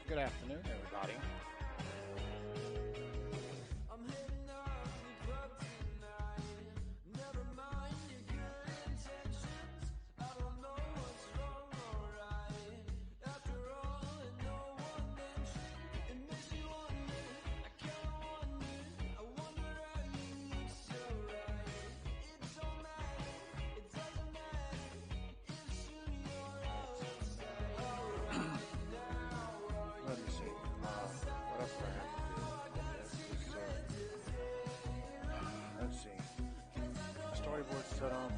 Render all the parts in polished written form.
Good afternoon, everybody. Let me see. What else do I have to do? Let's see. Storyboard set up.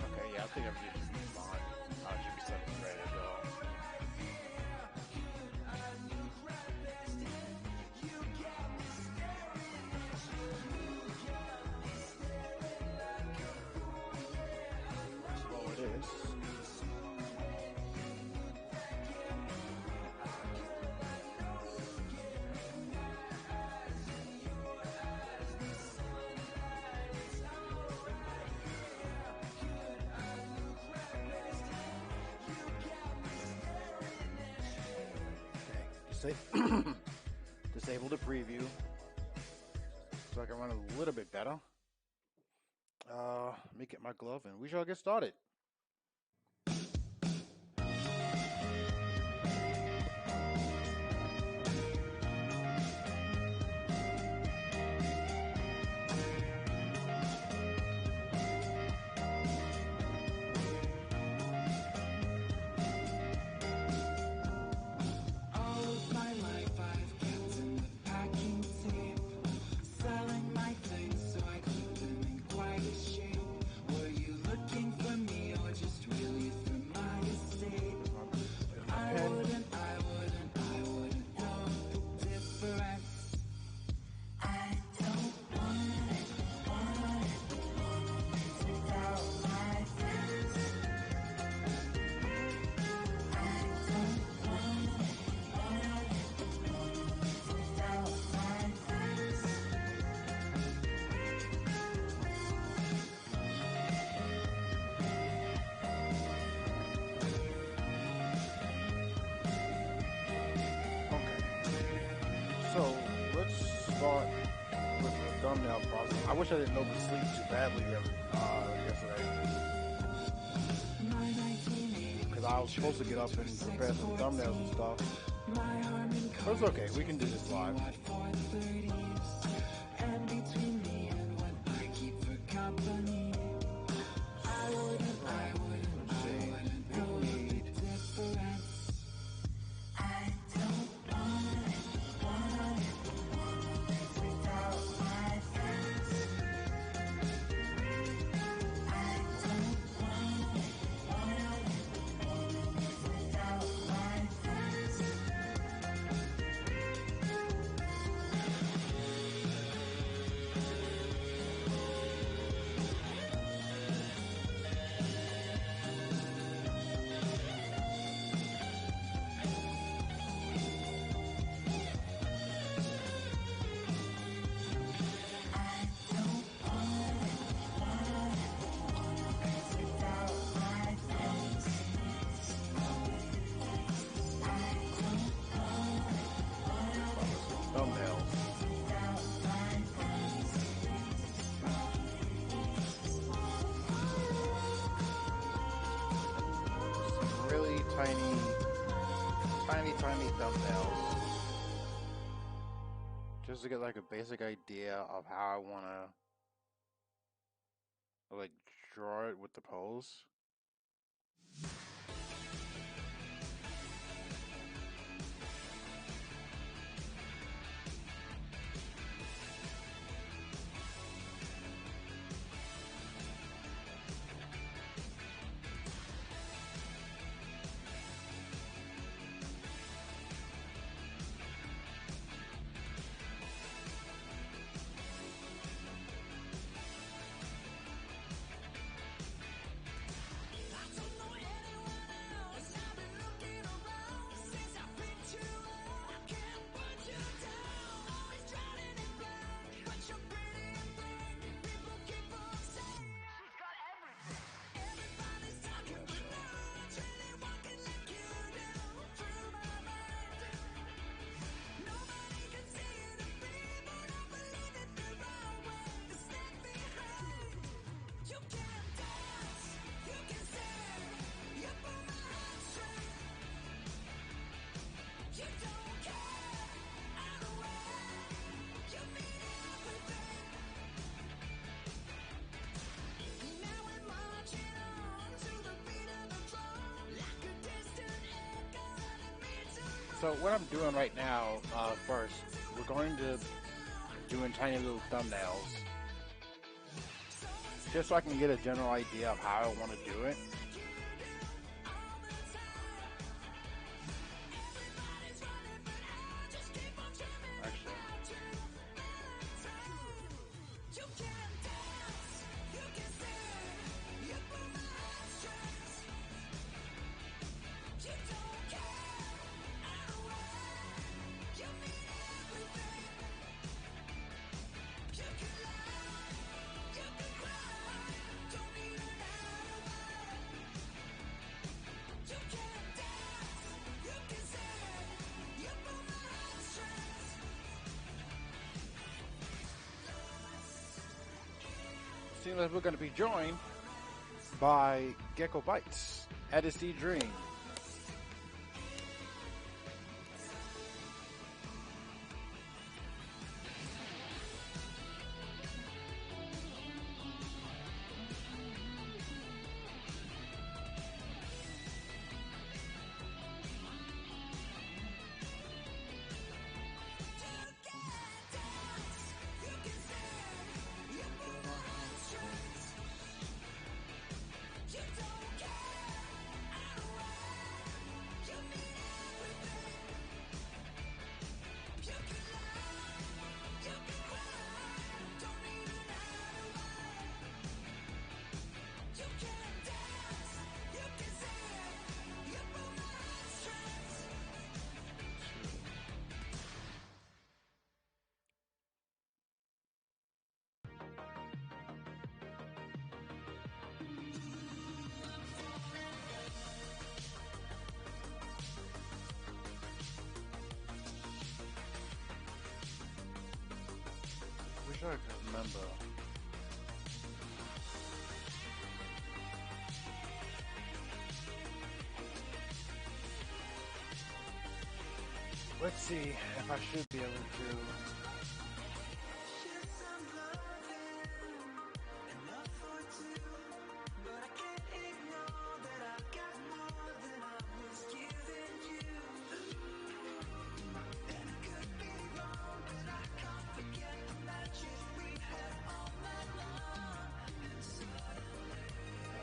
Okay, yeah, I think everything should be fine. I should be set up and ready to go. Slow it is. Okay, disable the preview so I can run a little bit better. Let me get my glove and we shall get started. So let's start with the thumbnail process. I wish I didn't oversleep too badly yesterday, because I was supposed to get up and prepare some thumbnails and stuff. But it's okay, we can do this live. Thumbnails. Some really tiny thumbnails. Just to get like a basic idea of how I wanna like draw it with the pose. So what I'm doing right now, first, we're going to doing tiny little thumbnails, just so I can get a general idea of how I want to do it. Actually, seems like we're going to be joined by Gecko Bites, Edison Dream. Wish I could remember. Let's see if I should be able to.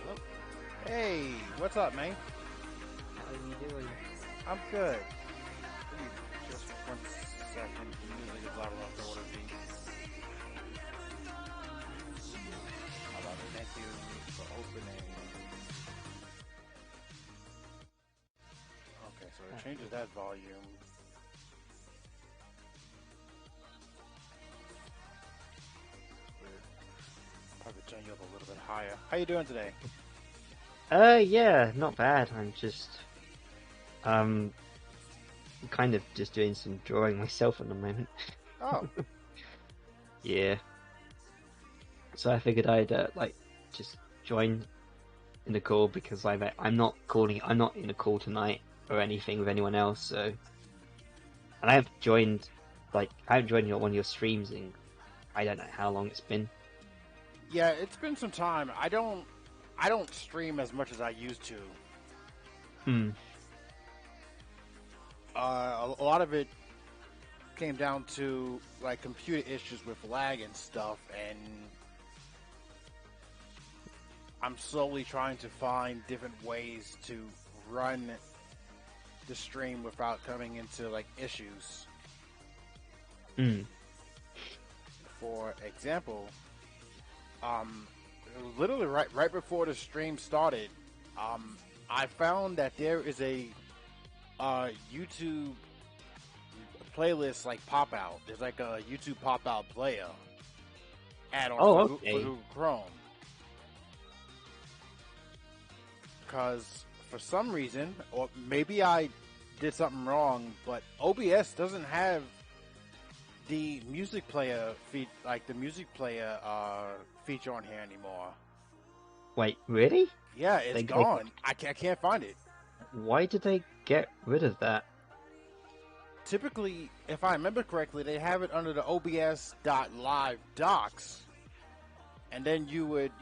Hello? Hey, what's up, man? How you doing? I'm good. Give me just 1 second. The music is loud enough to order me. How about it? Thank you for opening. Okay, so it changes that volume. Probably turn you up a little bit higher. How you doing today? Yeah, not bad. I'm just, kind of just doing some drawing myself at the moment. Oh, Yeah. So I figured I'd, just join in the call because I'm not in a call tonight or anything with anyone else, so. And I haven't joined one of your streams in, I don't know how long it's been. yeah, it's been some time. I don't stream as much as I used to. A lot of it came down to like computer issues with lag and stuff, and I'm slowly trying to find different ways to run the stream without coming into like issues. For example, literally right before the stream started, I found that there is a YouTube playlist like pop out. There's like a YouTube pop out player add-on for Google Chrome. Because for some reason, or maybe I did something wrong, but OBS doesn't have the music player feature on here anymore. Wait, really? Yeah, it's gone. I can't find it. Why did they get rid of that? Typically, if I remember correctly, they have it under the OBS.live docs, and then you would,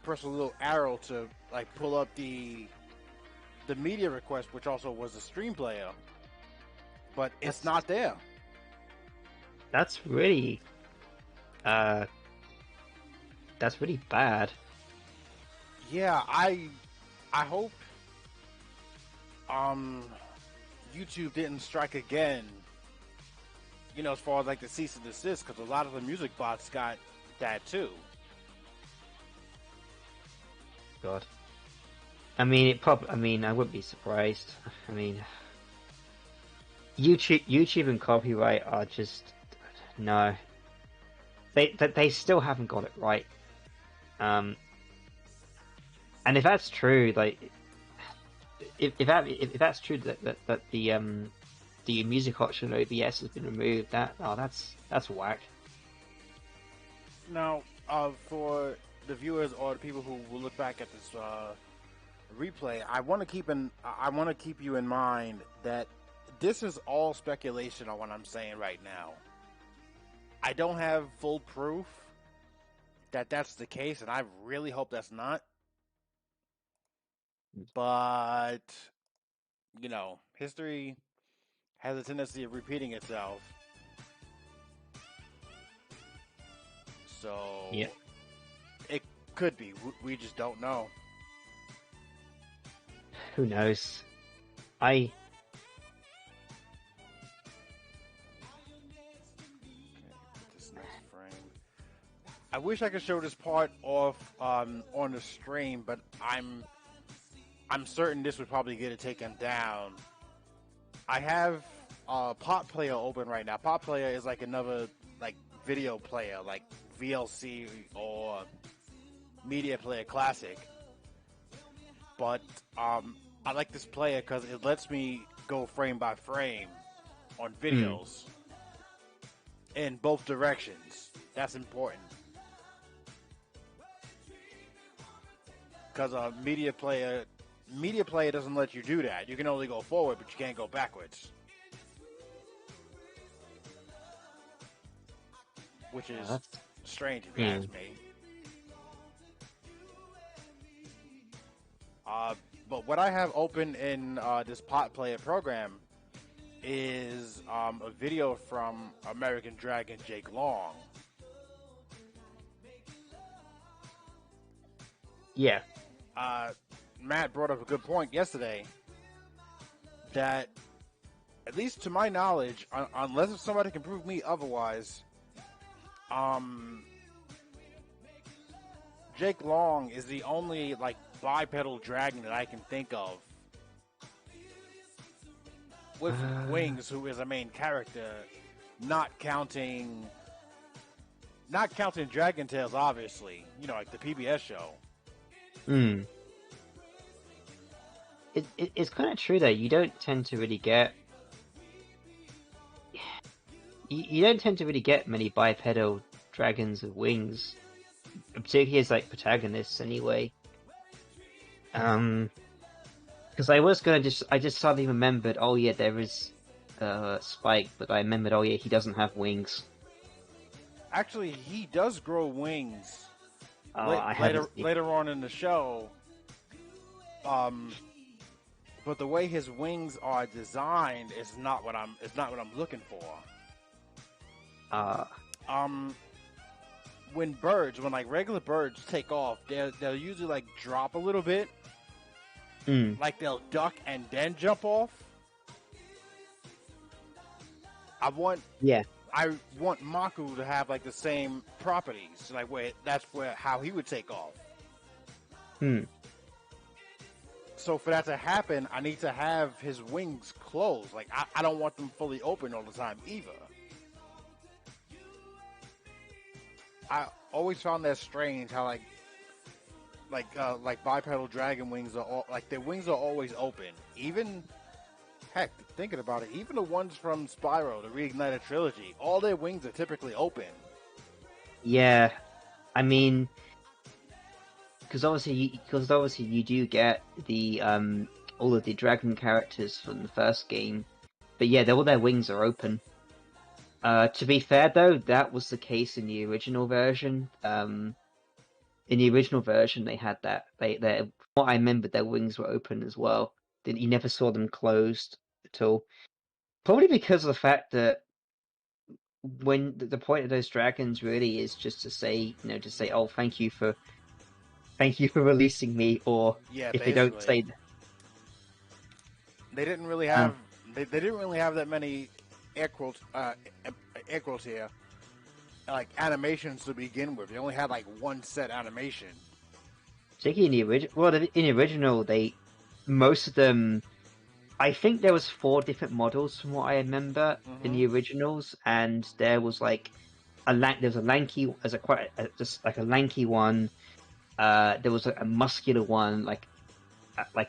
press a little arrow to like pull up the media request, which also was the stream player. but it's That's not there. that's really uh that's really bad. Yeah, I hope um YouTube didn't strike again. You know, as far as like the cease and desist, because a lot of the music bots got that too. God. I mean, I mean, I wouldn't be surprised. I mean, YouTube and copyright are just no. They still haven't got it right. Um, and if that's true, like if that's true that the music option OBS has been removed, that's whack. Now, for the viewers or the people who will look back at this replay, I want to keep you in mind that this is all speculation on what I'm saying right now. I don't have full proof that that's the case, and I really hope that's not. But you know, history has a tendency of repeating itself. So Yeah, it could be. We just don't know. who knows? I Put this next frame. I wish I could show this part off on the stream, but I'm certain this would probably get it taken down. I have Pot Player open right now. Pot Player is like another like video player, like VLC or Media Player Classic. But I like this player because it lets me go frame by frame on hmm. videos in both directions. That's important because Media Player doesn't let you do that. You can only go forward, but you can't go backwards, which is That's strange if you hmm. ask me. Uh, but what I have open in this Pot Player program is a video from American Dragon Jake Long. Yeah. Uh, Matt brought up a good point yesterday that, at least to my knowledge, unless if somebody can prove me otherwise, um, Jake Long is the only like bipedal dragon that I can think of with wings who is a main character, not counting Dragon Tales, obviously. You know, like the PBS show. Hmm. It's kind of true though. You don't tend to really get you don't tend to really get many bipedal dragons with wings, particularly as like protagonists anyway. Because I just suddenly remembered. Oh yeah, there is Spike, but I remembered. Oh yeah, he doesn't have wings. Actually, he does grow wings Oh, I haven't seen. later on in the show. Um, but the way his wings are designed is not what I'm looking for. Uh, Um, when like regular birds take off, they'll usually like drop a little bit, mm, like they'll duck and then jump off. I want yeah. I want Maku to have like the same properties, like where how he would take off. Hmm. So for that to happen, I need to have his wings closed. Like I don't want them fully open all the time either. I always found that strange how like bipedal dragon wings are all like their wings are always open. Even heck, thinking about it, even the ones from Spyro, the Reignited trilogy, all their wings are typically open. Yeah. I mean, because obviously you do get the all of the dragon characters from the first game, but yeah, all their wings are open. To be fair though, that was the case in the original version. In the original version, they had that. From what I remember, their wings were open as well. You never saw them closed at all. Probably because of the fact that when the point of those dragons really is just to say, to say, oh, thank you for releasing me, or Yeah, if they don't basically. say, They didn't really uh, have they didn't really have that many air quotes air quotes here like animations to begin with. They only had like one set animation. particularly in the original, well, in the original, most of them, I think there was four different models from what I remember in Mm-hmm. the originals, and there was like there's a lanky, as a quite just like a lanky one. There was a muscular one, like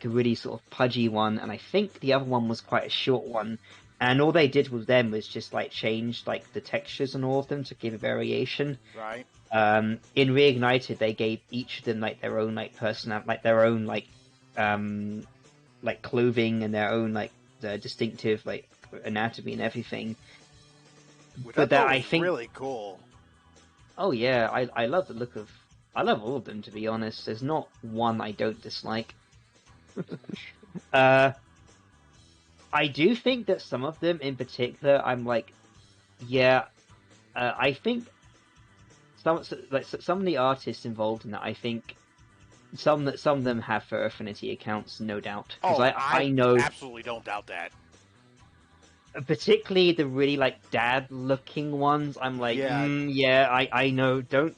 a really sort of pudgy one, and I think the other one was quite a short one. And all they did with them was just like change like the textures on all of them to give a variation. Right. In Reignited, they gave each of them like their own like like their own um like clothing and their own like the distinctive like anatomy and everything. Which I But that thought I was think, really cool. oh yeah, I love the look of, I love all of them to be honest. There's not one I don't dislike. Uh, I do think that some of them in particular, I'm like, yeah, I think some of the artists involved in that, I think some of them have for Affinity accounts, no doubt, because Oh, I I know absolutely don't doubt that. particularly the really like dad looking ones. I'm like, Yeah, yeah, I know. Don't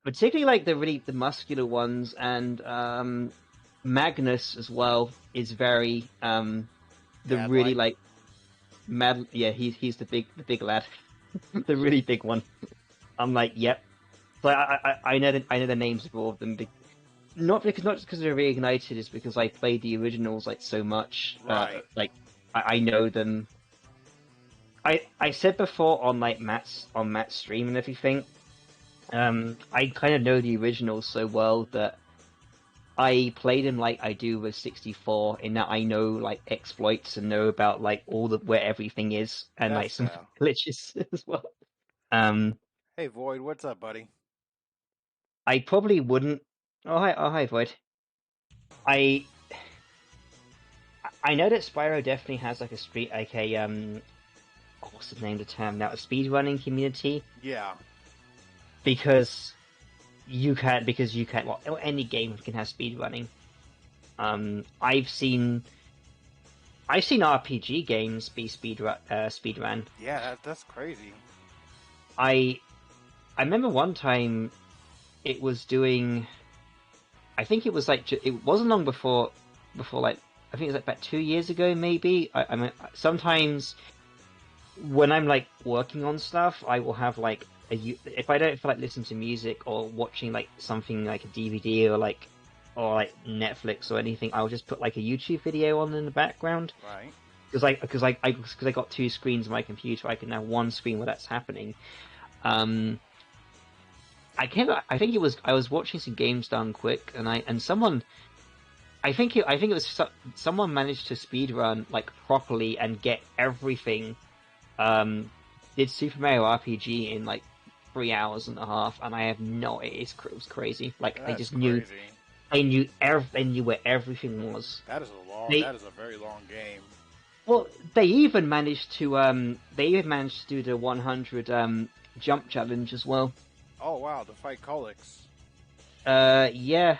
particularly like the muscular ones, and Magnus as well is very the dad really like. like mad. Yeah, he's the big lad, the really big one. I'm like, yep. So I know the names of all of them. Not just because they're reignited, is because I played the originals like so much. Right. Like I know them. I said before on like Matt's stream and everything. I kind of know the originals so well that I played them like I do with 64, in that I know like exploits and know about like all the where everything is, and That's like some fair. glitches as well. Um, Hey Void, what's up, buddy? I probably wouldn't. Oh hi, Void. I I know that Spyro definitely has like a street, like a what's the name of the term now? A speedrunning community, Yeah. because you can, well, any game can have speedrunning. I've seen RPG games be speedrun. Yeah, that's crazy. I I remember one time it was doing. I think it was like it wasn't long before like, I think it was like about 2 years ago maybe. I mean, sometimes when I'm like working on stuff, I will have like if I don't feel like listening to music or watching like something like a DVD or like Netflix or anything, I'll just put like a YouTube video on in the background. Right. Because I got two screens on my computer, I can have one screen where that's happening. Um, I think it was I was watching some games done quick, and someone, I think it was someone managed to speedrun like properly and get everything. Um, did Super Mario RPG in like 3 hours and a half, and I have no, it was crazy. Like That's crazy. they knew where everything was. That is a long. They That is a very long game. Well, they even managed to do the 100 jump challenge as well. Oh wow, to fight Colix. Yeah,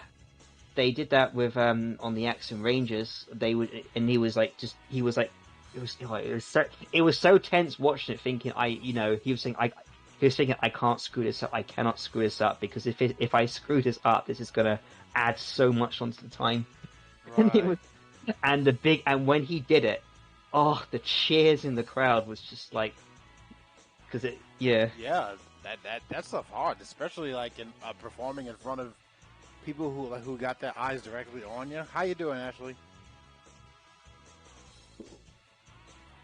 they did that with on the Axe Rangers. They would, and he was like, just he was like, it was so tense watching it, thinking he was saying he was thinking, I can't screw this up, I cannot screw this up, because if I screw this up, this is gonna add so much onto the time. And it Right. was, and when he did it, oh, the cheers in the crowd was just like, because yeah. Yeah, that stuff hard, especially like in performing in front of people who got their eyes directly on you. How you doing, Ashley?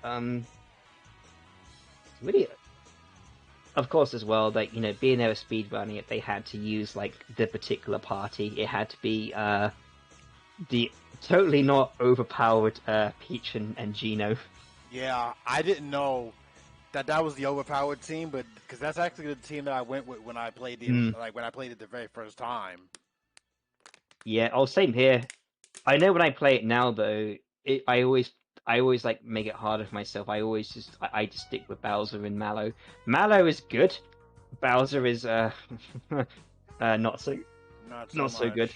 um, Really, of course, as well, like, being there speed running it, they had to use like the particular party. It had to be the totally not overpowered Peach and Gino. Yeah, I didn't know that was the overpowered team, but because that's actually the team that I went with when I played Mm, when I played it the very first time. yeah, oh, same here. I know when I play it now though, I always always like make it harder for myself. I just stick with Bowser and Mallow. Mallow is good. Bowser is not so Not so not so good. much.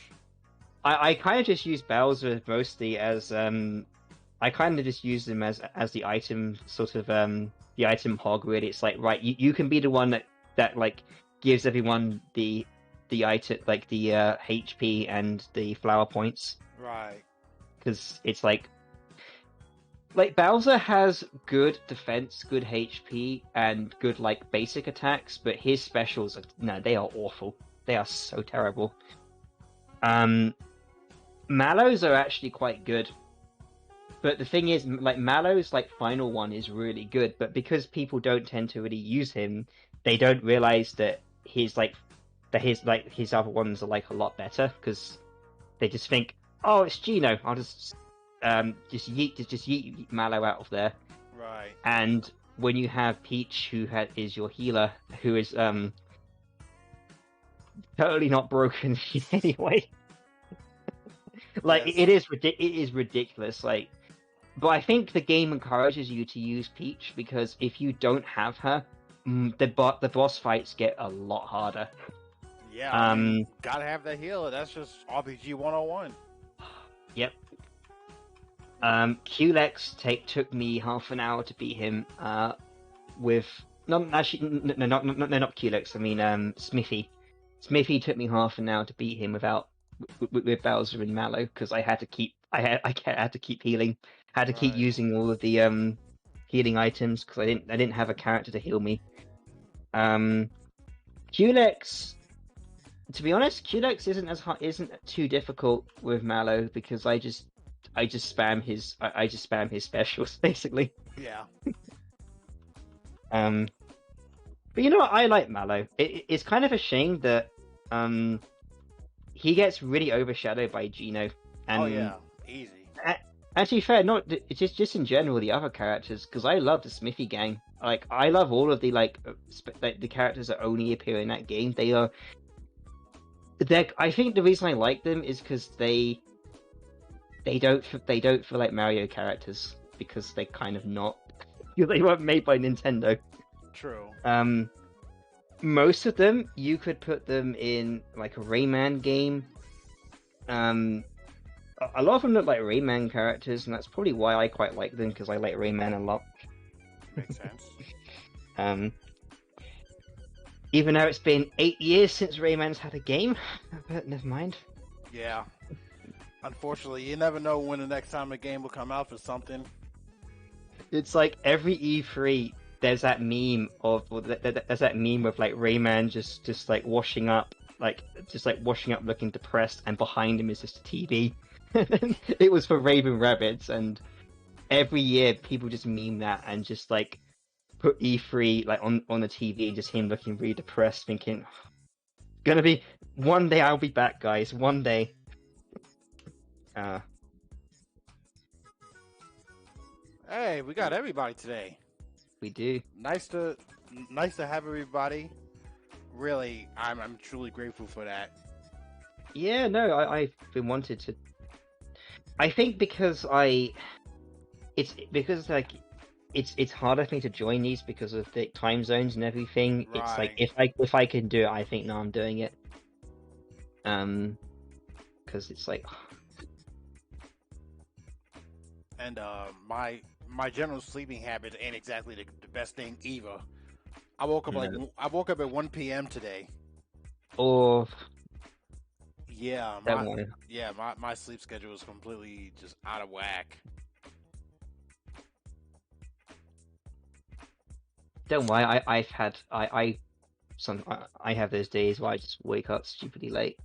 I kind of just use Bowser mostly as I kind of just use them as the item sort of the item hog really. It's like right, you can be the one that like gives everyone the item like the HP and the flower points Right. because it's like Bowser has good defense, good HP, and good like basic attacks, but his specials are no, they are awful. They are so terrible. Mallow's are actually quite good, but the thing is, like Mallow's like final one is really good, but because people don't tend to really use him, they don't realize that his other ones are like a lot better because they just think, oh, it's Geno. I'll just yeet Mallow out of there. Right. And when you have Peach, who is your healer, who is totally not broken in any way, like Yes. it is ridiculous. Like, but I think the game encourages you to use Peach because if you don't have her, the boss fights get a lot harder. Yeah. I mean, gotta have that healer. That's just RPG 101. Yep. Culex took me half an hour to beat him. With no, actually, no, not Culex. I mean, Smithy. Smithy took me half an hour to beat him with Bowser and Mallow because I had to keep healing. Had to keep Right. using all of the healing items because I didn't have a character to heal me. Culex. To be honest, Culex isn't too difficult with Mallow because I just spam his specials basically. Yeah. But you know what? I like Mallow. It's kind of a shame that he gets really overshadowed by Geno. And Oh yeah. Easy. actually, fair, not it's just in general the other characters because I love the Smithy gang. Like I love all of the like the characters that only appear in that game. I think the reason I like them is because they don't feel like Mario characters because they're kind of not. They weren't made by Nintendo. True. Most of them you could put them in like a Rayman game. A lot of them look like Rayman characters, and that's probably why I quite like them because I like Rayman a lot. Makes sense. Even though it's been 8 years since Rayman's had a game, but never mind. Yeah. Unfortunately, you never know when the next time a game will come out for something. It's like every E3, there's that meme of like Rayman just like washing up, looking depressed, and behind him is just a TV. It was for Raven Rabbits, and every year people just meme that and just like put E3 like on the TV, just him looking really depressed, thinking, "Gonna be one day I'll be back, guys. One day." Hey, we got everybody today. We do. Nice to have everybody. Really, I'm truly grateful for that. Yeah, no, I've been wanted to. I think because it's harder for me to join these because of the time zones and everything. Right. It's like if I can do it, I think now I'm doing it. Because it's like. And my general sleeping habits ain't exactly the best thing either. I woke up at 1 p.m. today. Or Yeah, don't worry. my sleep schedule is completely just out of whack. Don't worry. I have those days where I just wake up stupidly late.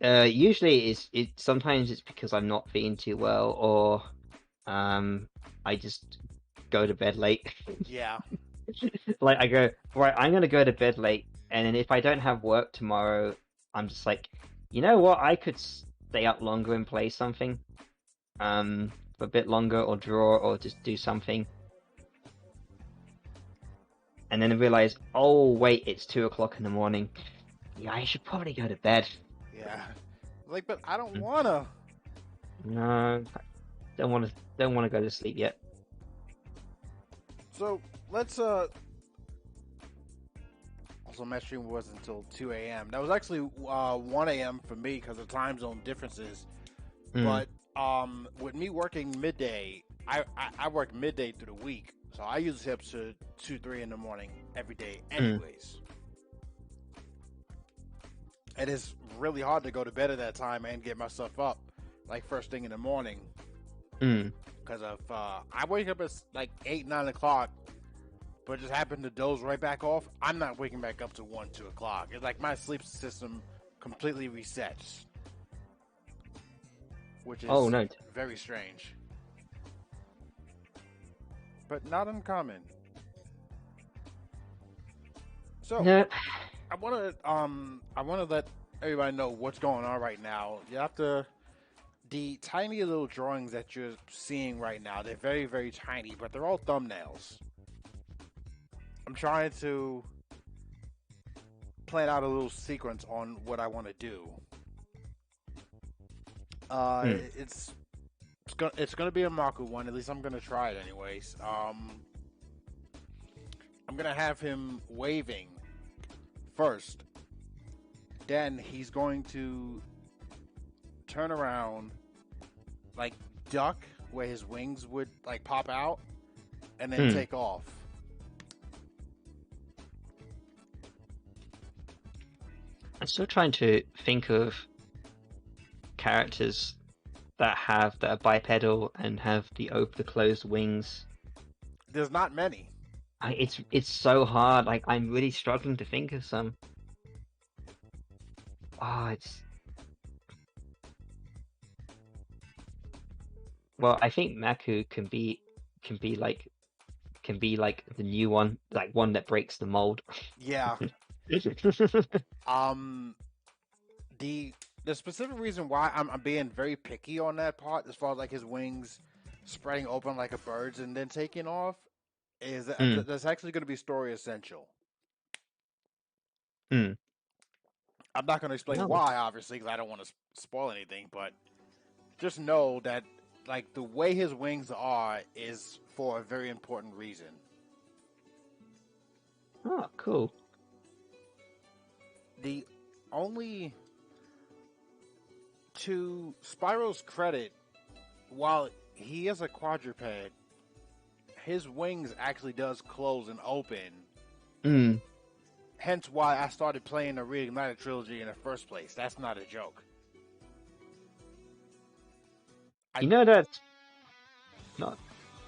Usually sometimes it's because I'm not feeling too well, or I just go to bed late. Yeah. Like I go, right, I'm gonna go to bed late, and then if I don't have work tomorrow, I'm just like, you know what, I could stay up longer and play something, for a bit longer, or draw, or just do something. And then I realize, oh wait, it's 2 o'clock in the morning. Yeah, I should probably go to bed. Yeah. Like, but I don't wanna. No. don't want to go to sleep yet. So let's also my stream was until 2 a.m. That was actually 1 a.m. for me because of time zone differences. Mm, But with me working midday, I work midday through the week, so I usually up to 2, 3 in the morning every day, mm, anyways. And it's really hard to go to bed at that time and get myself up like first thing in the morning mm. because of I wake up at like 8, 9 o'clock, but just happen to doze right back off. I'm not waking back up to 1, 2 o'clock. It's like my sleep system completely resets, which Oh is no, very strange, but not uncommon. So no. I wanna let everybody know what's going on right now. You have to the tiny little drawings that you're seeing right now. They're very very tiny, but they're all thumbnails. I'm trying to plan out a little sequence on what I want to do. Uh, Mm. it's it's gonna be a Maku one. At least I'm gonna try it anyways. I'm gonna have him waving first. Then he's going to turn around, like duck, where his wings would like pop out, and then Mm. take off. I'm still trying to think of characters that are bipedal and have the closed wings. There's not many. It's so hard. Like I'm really struggling to think of some. Oh, it's well. I think Maku can be like the new one, like one that breaks the mold. Yeah. Um, the the specific reason why I'm being very picky on that part, as far as like his wings spreading open like a bird's and then taking off, is that Mm, that's actually going to be story essential. mm. I'm not going to explain No. why, obviously, because I don't want to spoil anything. But just know that like the way his wings are is for a very important reason. Oh, cool. The only to Spyro's credit, while he is a quadruped, his wings actually does close and open. Mm. Hence why I started playing the Reignited trilogy in the first place. That's not a joke. I You know that's not.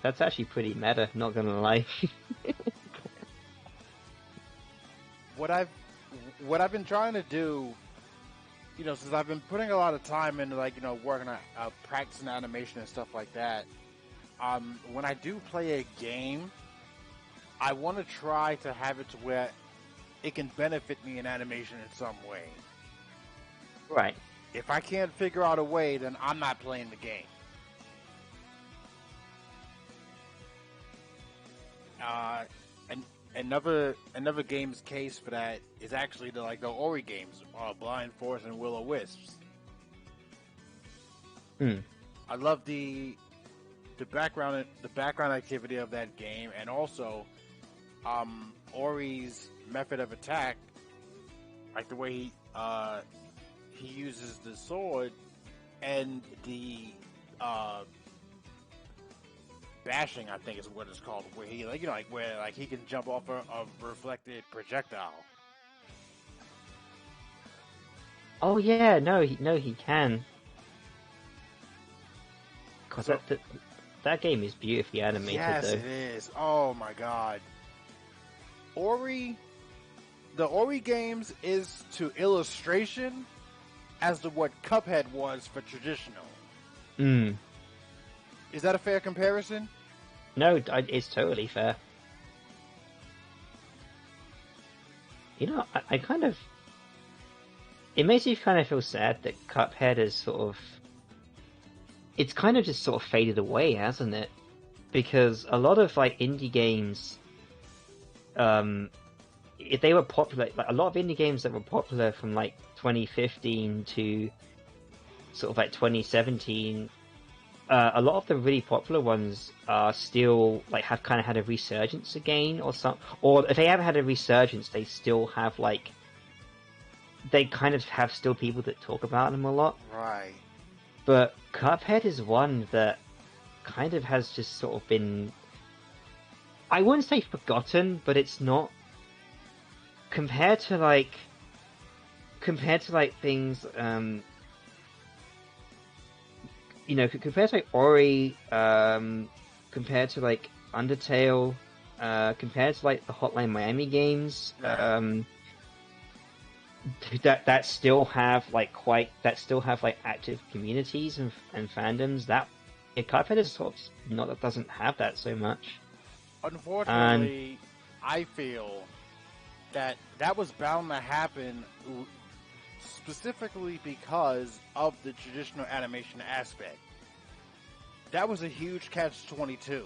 That's actually pretty meta. Not gonna lie. what I've what I've been trying to do, since I've been putting a lot of time into like working on practicing animation and stuff like that. When I do play a game, I want to try to have it to where it can benefit me in animation in some way. Right. If I can't figure out a way, then I'm not playing the game. And another game's case for that is actually the Ori games, Blind Forest and Will O Wisps. Hmm. I love the background activity of that game, and also Ori's method of attack, like the way he uses the sword and the bashing, I think is what it's called, where he where he can jump off a reflected projectile. Oh yeah, no, he can. Cause So that game is beautifully animated, yes, though. it is. Oh my god, Ori. The Ori games is to illustration as to what Cuphead was for traditional. Hmm. Is that a fair comparison? No, it's totally fair. I kind of. It makes you kind of feel sad that Cuphead is sort of. It's kind of just sort of faded away, hasn't it? Because a lot of like indie games, if they were popular, like a lot of indie games that were popular from like 2015 to sort of like 2017, a lot of the really popular ones are still like have kind of had a resurgence again, or some, or if they haven't had a resurgence, they still have like they kind of have still people that talk about them a lot. Right. But Cuphead is one that kind of has just sort of been, I wouldn't say forgotten, but it's not compared to things compared to like Ori, compared to like Undertale, compared to like the Hotline Miami games, Right. that still have like active communities and fandoms. That Cuphead is sort of not that doesn't have that so much. And Unfortunately, I feel that that was bound to happen specifically because of the traditional animation aspect. That was a huge catch 22.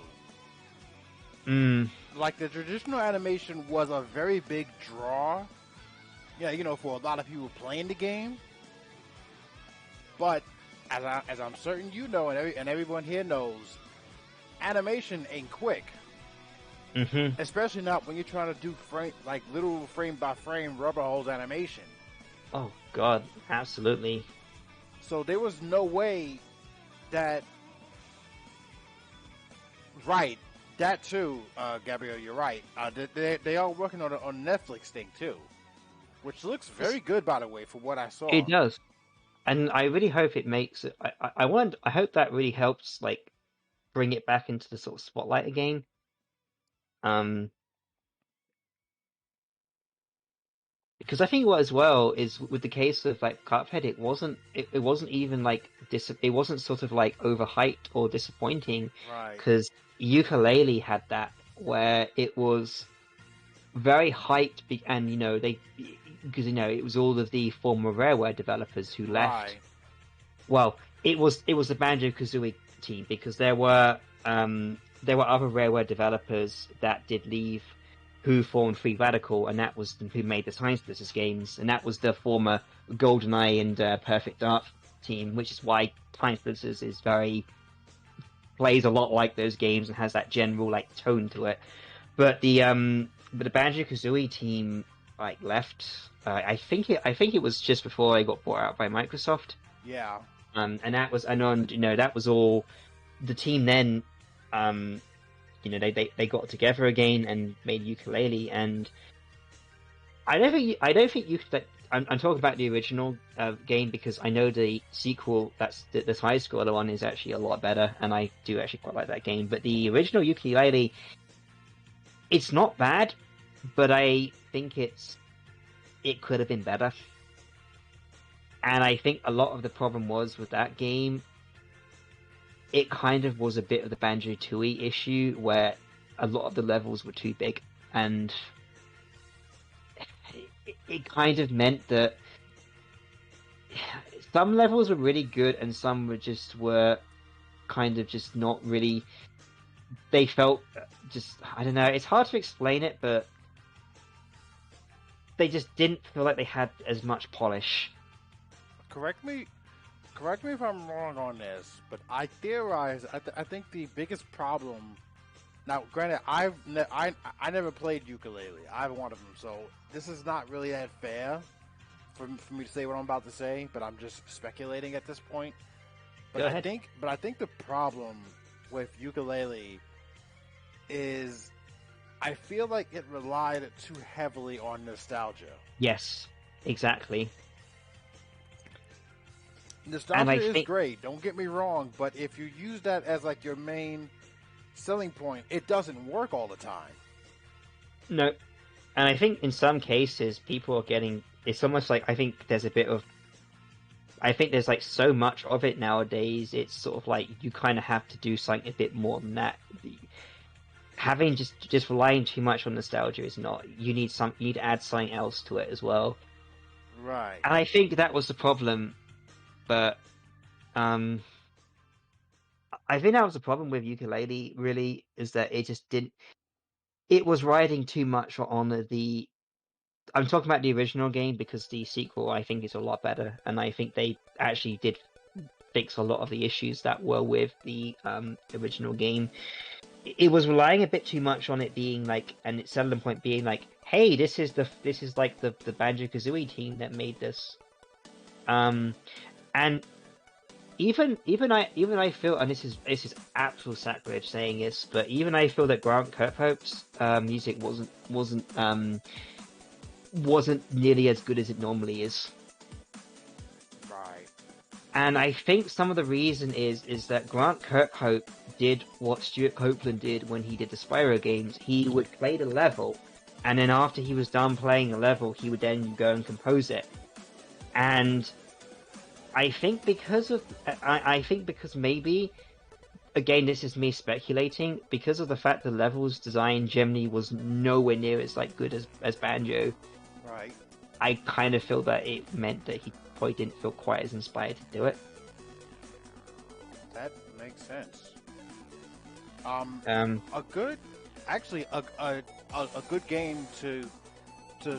mm, Like the traditional animation was a very big draw. Yeah, for a lot of people playing the game. But as I'm certain you know, and everyone here knows, animation ain't quick. hmm Especially not when you're trying to do little frame by frame rubber hose animation. oh God, absolutely. So there was no way that right that too, Gabriel. You're right. They are working on Netflix thing too, which looks very good by the way for what I It saw. does, and I really hope it makes it. I hope that really helps like bring it back into the sort of spotlight again. Um, because I think what as well is with the case of like Cuphead, it wasn't even like it wasn't sort of like overhyped or disappointing, Right. because Yooka-Laylee had that where it was very hyped, and they because it was all of the former Rareware developers who left. Right. Well, it was the Banjo-Kazooie team, because there were other Rareware developers that did leave, who formed Free Radical, and that was who made the Time Splitters games, and that was the former GoldenEye and Perfect Dark team, which is why Time Splitters is very plays a lot like those games and has that general like tone to it. But the Banjo Kazooie team like left. I think it was just before I got bought out by Microsoft. Yeah. And that was and that was all the team then. They got together again and made Ukulele, and I don't think you that I'm talking about the original game, because I know the sequel, that's the high score one, is actually a lot better, and I do actually quite like that game. But the original Ukulele, it's not bad, but I think it could have been better. And I think a lot of the problem was with that game, it kind of was a bit of the Banjo Tooie issue, where a lot of the levels were too big, and it kind of meant that some levels were really good and some were kind of just not really. They felt just, I don't know. It's hard to explain it, but they just didn't feel like they had as much polish. Correct me. Correct me if I'm wrong on this, but I theorize. I think the biggest problem. Now, granted, I never played ukulele. I'm one of them, so this is not really that fair for me to say what I'm about to say. But I'm just speculating at this point. Go ahead. But I think the problem with ukulele is I feel like it relied too heavily on nostalgia. Yes, exactly. And Nostalgia I is think great. Don't get me wrong, but if you use that as like your main selling point, it doesn't work all the time. no, and I think in some cases people are getting. It's almost like, I think there's a bit of. I think there's like so much of it nowadays. It's sort of like you kind of have to do something a bit more than that. Having just relying too much on nostalgia is not. You need to add something else to it as well. Right. And I think that was the problem. But um, I think that was the problem with Ukulele. Really, is that it just didn't. It was riding too much on the. I'm talking about the original game, because the sequel I think is a lot better, and I think they actually did fix a lot of the issues that were with the original game. It was relying a bit too much on it being like, and its selling point being like, hey, this is like the Banjo-Kazooie team that made this. And even I feel, and this is absolute sacrilege saying this, but even I feel that Grant Kirkhope's music wasn't nearly as good as it normally is. Right. And I think some of the reason is that Grant Kirkhope did what Stuart Copeland did when he did the Spyro games. He would play the level, and then after he was done playing the level, he would then go and compose it. And I think because maybe, again, this is me speculating, because of the fact the levels design generally was nowhere near as like good as Banjo. Right. I kind of feel that it meant that he probably didn't feel quite as inspired to do it. That makes sense. A good game to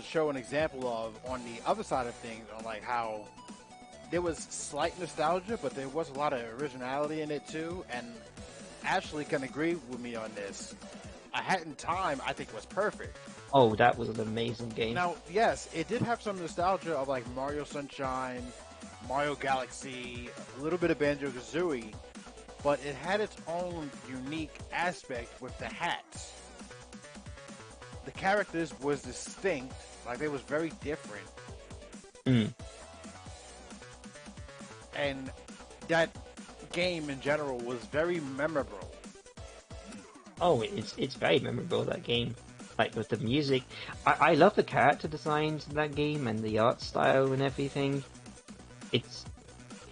show an example of on the other side of things, on like how there was slight nostalgia, but there was a lot of originality in it too. And Ashley can agree with me on this. A Hat in Time, I think, was perfect. Oh, that was an amazing game. Now, yes, it did have some nostalgia of like Mario Sunshine, Mario Galaxy, a little bit of Banjo-Kazooie, but it had its own unique aspect with the hats. The characters was distinct, like they was very different. And that game in general was very memorable. Oh, it's very memorable, that game. Like with the music, I love the character designs in that game and the art style and everything. They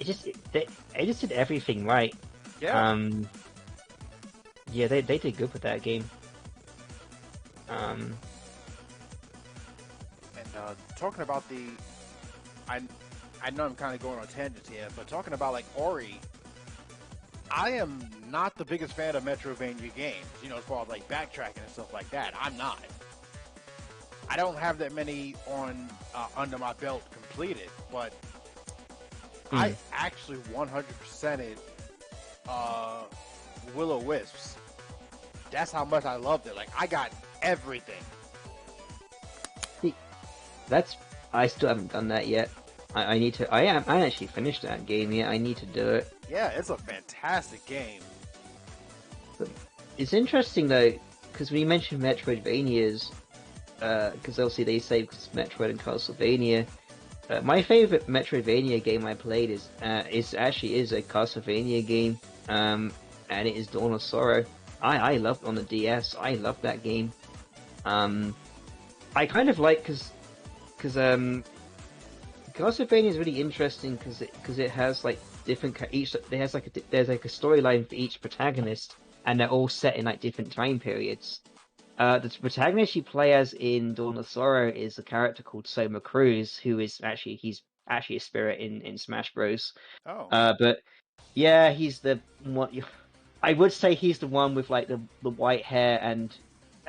just did everything right. Yeah. Yeah, they did good with that game. And talking about I know I'm kind of going on tangents here, but talking about like Ori, I am not the biggest fan of Metroidvania games, you know, as far as like backtracking and stuff like that. I'm not. I don't have that many on under my belt completed, but I actually 100%ed Will-O-Wisps. That's how much I loved it. Like, I got everything. I still haven't done that yet. I need to. I actually finished that game yet. I need to do it. Yeah, it's a fantastic game. But it's interesting though, because when you mentioned Metroidvanias, because obviously they say Metroid and Castlevania. My favorite Metroidvania game I played is a Castlevania game, and it is Dawn of Sorrow. I loved on the DS. I love that game. I kind of like because Castlevania is really interesting because it has like different there's like a storyline for each protagonist, and they're all set in like different time periods. The protagonist you play as in Dawn of Sorrow is a character called Soma Cruz, who is he's actually a spirit in Smash Bros. Oh. But yeah, he's the one. I would say he's the one with like the white hair and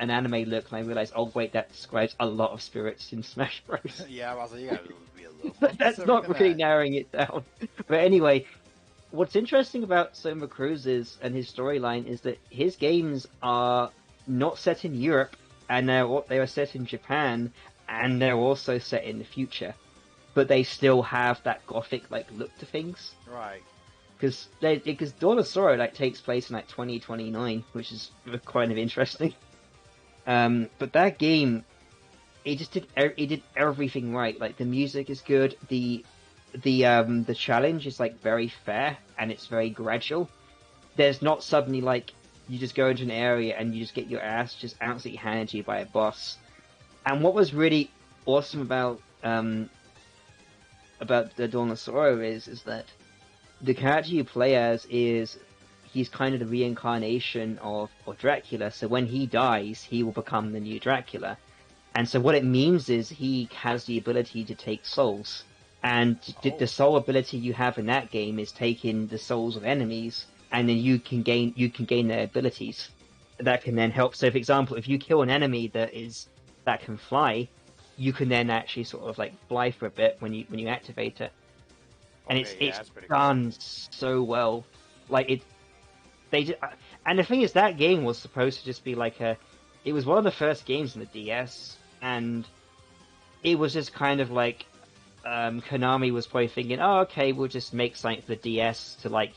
an anime look, and I realized, oh wait, that describes a lot of spirits in Smash Bros. Yeah, I was like, you gotta be a little. But that's not really narrowing it down. But anyway, what's interesting about Soma Cruz and his storyline is that his games are not set in Europe, and they are set in Japan, and they're also set in the future, but they still have that gothic like look to things. Right. Because Dawn of Sorrow like takes place in like 2029, which is kind of interesting. But that game, it did everything right. Like the music is good, the challenge is like very fair, and it's very gradual. There's not suddenly like you just go into an area and you just get your ass just absolutely handed to you by a boss. And what was really awesome about the Dawn of Sorrow is that the character you play as he's kind of the reincarnation of Dracula. So when he dies, he will become the new Dracula. And so what it means is he has the ability to take souls. And the soul ability you have in that game is taking the souls of enemies, and then you can gain their abilities. That can then help. So for example, if you kill an enemy that can fly, you can then actually sort of like fly for a bit when you activate it. Oh, and yeah, yeah, it's that's pretty cool. done so well. Like they just, and the thing is, that game was supposed to just be like a. It was one of the first games in the DS, and it was just kind of like Konami was probably thinking, oh, okay, we'll just make something for the DS to like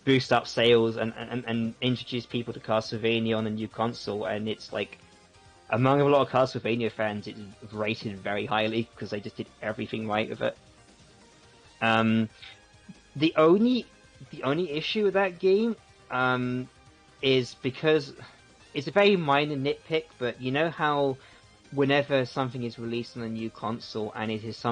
boost up sales and introduce people to Castlevania on the new console, and it's like among a lot of Castlevania fans, it's rated very highly because they just did everything right with it. Um, the only issue with that game is because it's a very minor nitpick, but you know how whenever something is released on a new console and it is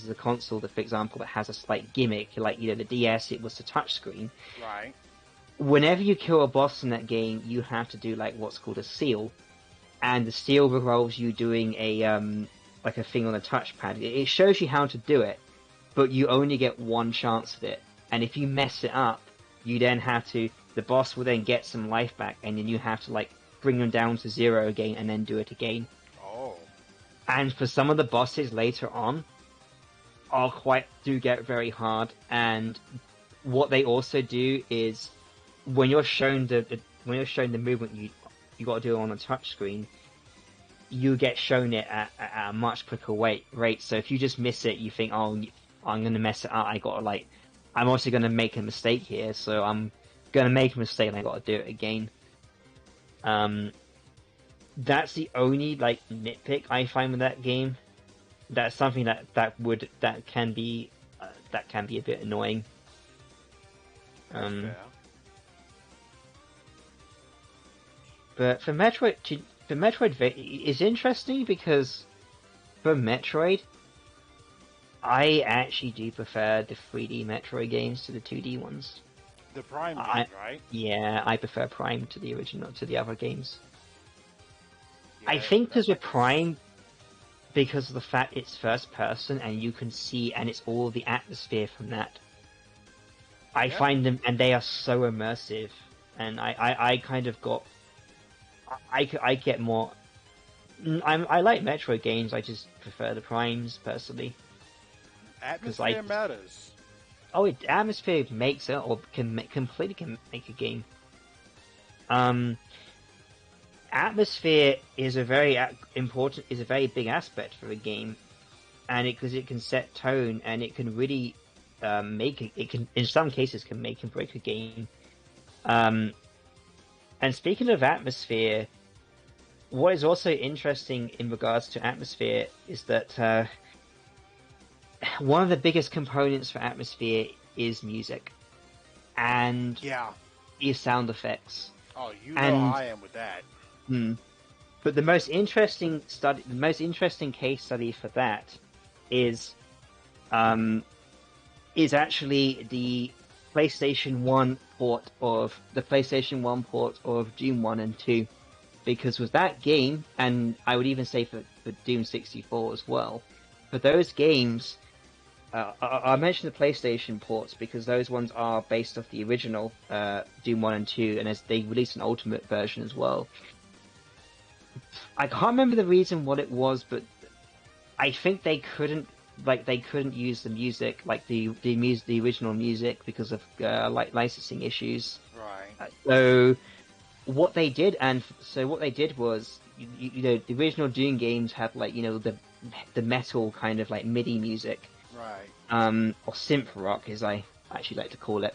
a console that, for example, that has a slight gimmick, like the DS, it was the touchscreen. Right. Whenever you kill a boss in that game, you have to do like what's called a seal, and the seal involves you doing a like a thing on a touchpad. It shows you how to do it, but you only get one chance at it. And if you mess it up, you then have to. The boss will then get some life back, and then you have to like bring them down to zero again, and then do it again. Oh. And for some of the bosses later on, do get very hard. And what they also do is when you're shown the movement you got to do on the touch screen, you get shown it at a much quicker rate. So if you just miss it, you think, oh, I'm gonna mess it up. I'm also gonna make a mistake here. So I'm gonna make a mistake and I got to do it again. That's the only like nitpick I find with that game. That's something that can be a bit annoying. Yeah. But for Metroid, it's interesting because for Metroid, I actually do prefer the 3D Metroid games to the 2D ones. The Prime games, right? Yeah, I prefer Prime to the original, to the other games. Yeah, I think because that's with like Prime, because of the fact it's first person and you can see, and it's all the atmosphere from that. I find them, and they are so immersive, and I kind of got, I get more. I like Metroid games. I just prefer the Primes personally. atmosphere matters. Atmosphere makes it, or completely can make a game. Atmosphere is a very big aspect for a game, and because it can set tone and it can really it can in some cases can make and break a game. And speaking of atmosphere, what is also interesting in regards to atmosphere is that one of the biggest components for atmosphere is music and is sound effects. Oh, how I am with that. But the most interesting case study for that is actually the PlayStation 1 port of Doom 1 and 2. Because with that game, and I would even say for Doom 64 as well, for those games, I mentioned the PlayStation ports because those ones are based off the original Doom 1 and 2, and as they released an Ultimate version as well. I can't remember the reason what it was, but I think they couldn't use the music, like the original music, because of licensing issues. Right. So what they did was, the original Doom games had the metal kind of like MIDI music, right? Or synth rock, as I actually like to call it.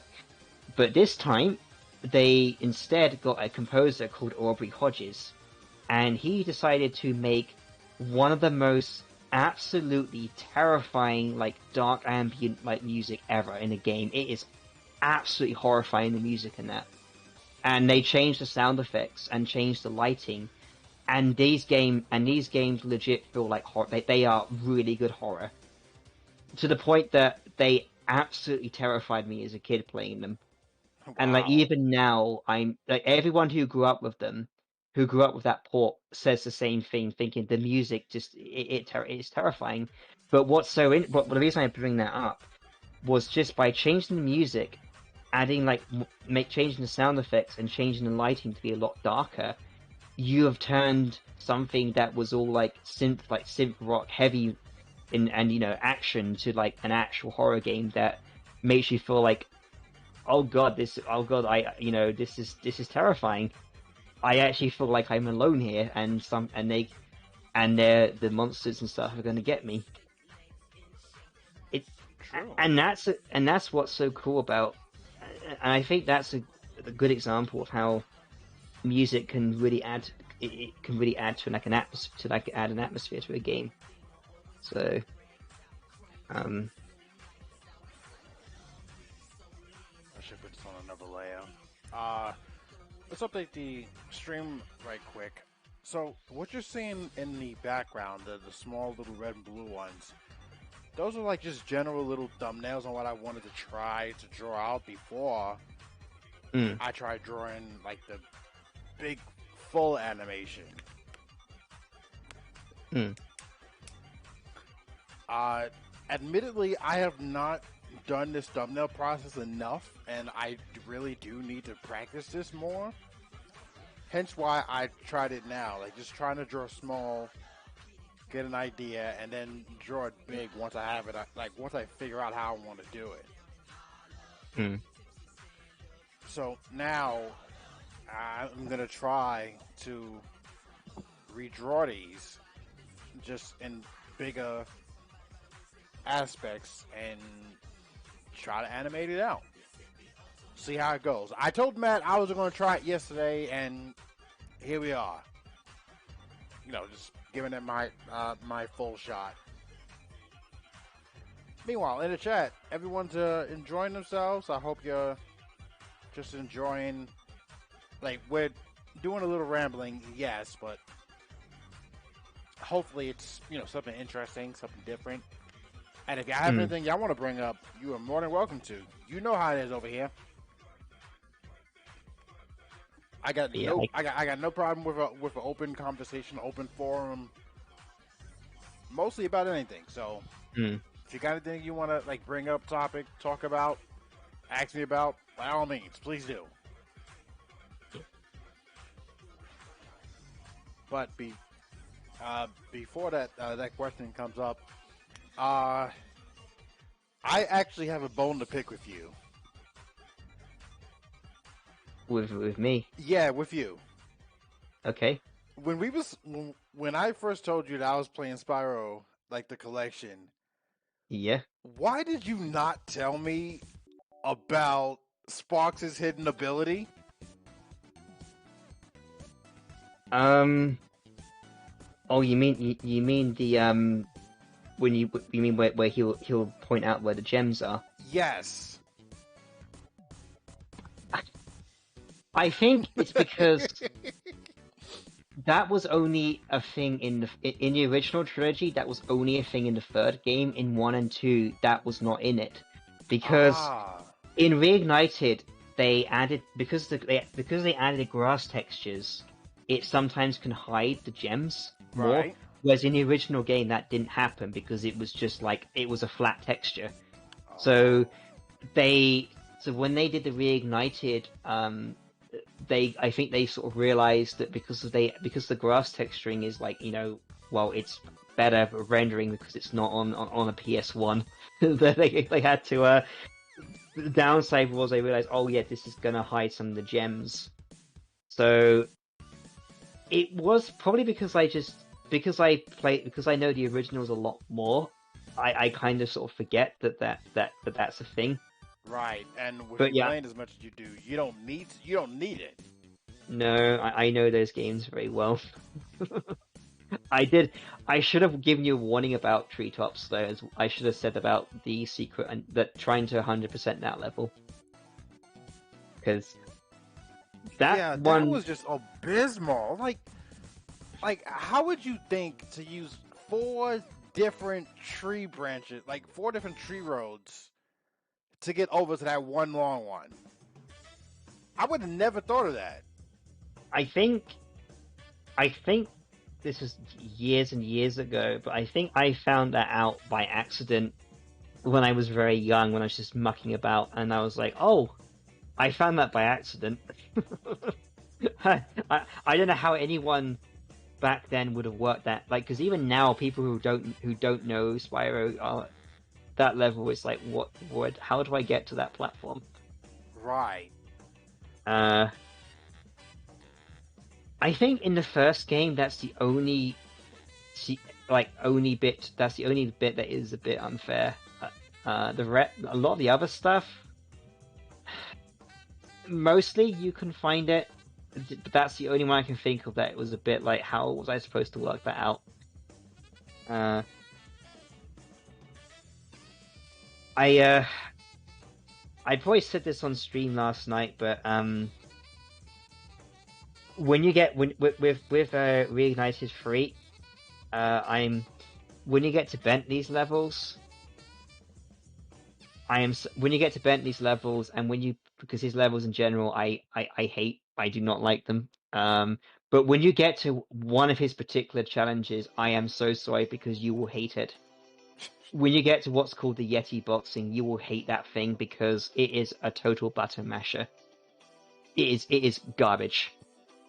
But this time, they instead got a composer called Aubrey Hodges, and he decided to make one of the most absolutely terrifying, like dark ambient like music ever in a game. It is absolutely horrifying, the music in that. And they changed the sound effects and changed the lighting. And these games legit feel like horror. They are really good horror. To the point that they absolutely terrified me as a kid playing them. Wow. And like even now, I'm like everyone who grew up with that port says the same thing, thinking the music just it's terrifying. But but the reason I bring that up was just by changing the music, adding changing the sound effects and changing the lighting to be a lot darker, you have turned something that was all like synth rock, heavy and action to like an actual horror game that makes you feel like, oh god, this is terrifying. I actually feel like I'm alone here, and the monsters and stuff are going to get me. True. And that's what's so cool about, and I think that's a good example of how music can really add. It can really add to like an atmosphere to a game. So, I should put this on another layer. Let's update the stream right quick. So, what you're seeing in the background, the small little red and blue ones, those are like just general little thumbnails on what I wanted to try to draw out before I tried drawing like the big full animation. Admittedly, I have not done this thumbnail process enough, and I really do need to practice this more. Hence why I tried it now, like just trying to draw small, get an idea, and then draw it big once I have it. Like once I figure out how I want to do it. So now I'm gonna try to redraw these just in bigger aspects and try to animate it out. See how it goes. I told Matt I was going to try it yesterday, and here we are. Just giving it my full shot. Meanwhile, in the chat, everyone's enjoying themselves. I hope you're just enjoying. Like, we're doing a little rambling, yes, but hopefully it's something interesting, something different. And if you have anything y'all want to bring up, you are more than welcome to. You know how it is over here. I got no problem with an open conversation, open forum, mostly about anything. So if you got anything you want to like bring up, topic, talk about, ask me about, by all means, please do. But before that question comes up, I actually have a bone to pick with you. With me? Yeah, with you. Okay. When I first told you that I was playing Spyro, like the collection. Yeah. Why did you not tell me about Sparks' hidden ability? Oh, you mean the when you mean where he'll point out where the gems are? Yes. I think it's because that was only a thing in the original trilogy. That was only a thing in the third game. In 1 and 2, that was not in it, because in Reignited they added because they added grass textures. It sometimes can hide the gems more. Right. Whereas in the original game that didn't happen because it was just like it was a flat texture. So when they did the Reignited, I think they sort of realized that because the grass texturing is like it's better rendering because it's not on a PS1. That they had to the downside was they realized, oh yeah, this is gonna hide some of the gems. So it was probably because I know the originals a lot more. I kind of sort of forget that's a thing. Right, and when you playing as much as you do, you don't need it. No, I know those games very well. I should have given you a warning about Treetops, though. I should have said about the secret and that trying to 100% that level, because that was just abysmal. Like, how would you think to use 4 different tree branches, like 4 different tree roads, to get over to that one long one? I would have never thought of that. I think this was years and years ago, but I think I found that out by accident when I was very young, when I was just mucking about, and I was like, oh, I found that by accident. I don't know how anyone back then would have worked that, like, because even now people who don't know Spyro are that level. It's like, what how do I get to that platform? Right. I think in the first game that's the only bit, that's the only bit that is a bit unfair. A lot of the other stuff, mostly you can find it, but that's the only one I can think of that it was a bit like, how was I supposed to work that out? I probably said this on stream last night, but when you get with Reignited 3, when you get to Bentley's levels, when you get to Bentley's levels, and because his levels in general, I hate, I do not like them. But when you get to one of his particular challenges, I am so sorry, because you will hate it. When you get to what's called the Yeti boxing, you will hate that thing because it is a total button masher. It is garbage.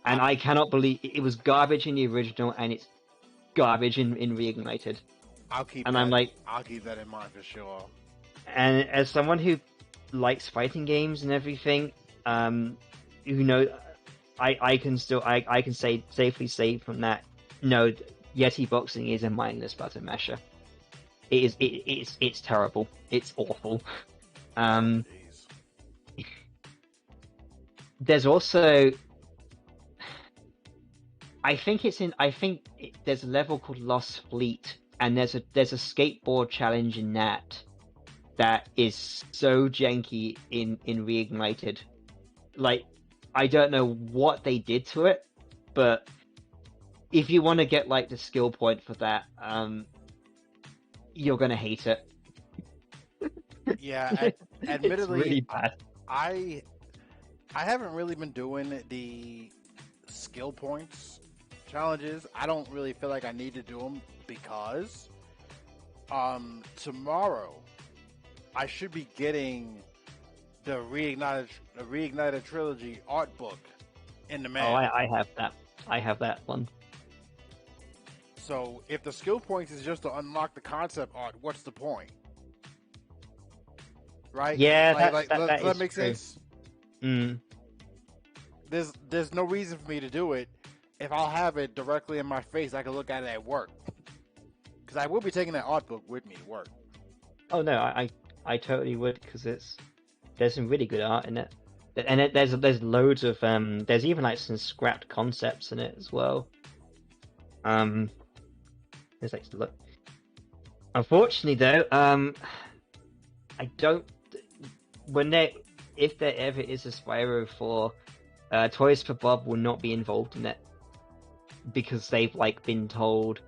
And I cannot believe it was garbage in the original, and it's garbage in Reignited. I'll keep and that. I'm like, I'll keep that in mind for sure. And as someone who likes fighting games and everything, I can safely say from that, no, Yeti boxing is a mindless button masher. It's terrible. It's awful. There's also, I think there's a level called Lost Fleet, and there's a skateboard challenge in that is so janky in Reignited. Like, I don't know what they did to it, but if you want to get like the skill point for that, you're gonna hate it. Yeah, admittedly, it's really bad. I haven't really been doing the skill points challenges. I don't really feel like I need to do them because tomorrow I should be getting the Reignited Trilogy art book in the mail. Oh, I have that. I have that one. So if the skill points is just to unlock the concept art, what's the point? Right? Yeah, does that make true. sense? Mm. There's no reason for me to do it if I'll have it directly in my face. I can look at it at work because I will be taking that art book with me to work. Oh no, I totally would, because there's some really good art in it, and there's loads of there's even like some scrapped concepts in it as well. There's like look. Unfortunately though, I don't. If there ever is a Spyro 4, Toys for Bob will not be involved in it, because they've like been told,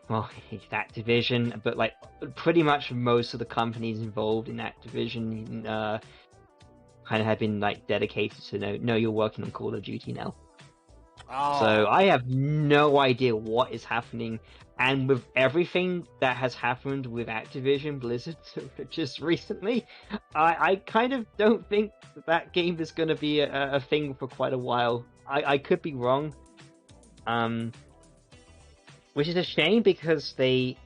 well, it's Activision, but like pretty much most of the companies involved in Activision kind of have been like dedicated to no, you're working on Call of Duty now. Oh. So I have no idea what is happening, and with everything that has happened with Activision Blizzard just recently, I kind of don't think that game is going to be a thing for quite a while. I could be wrong, which is a shame, because they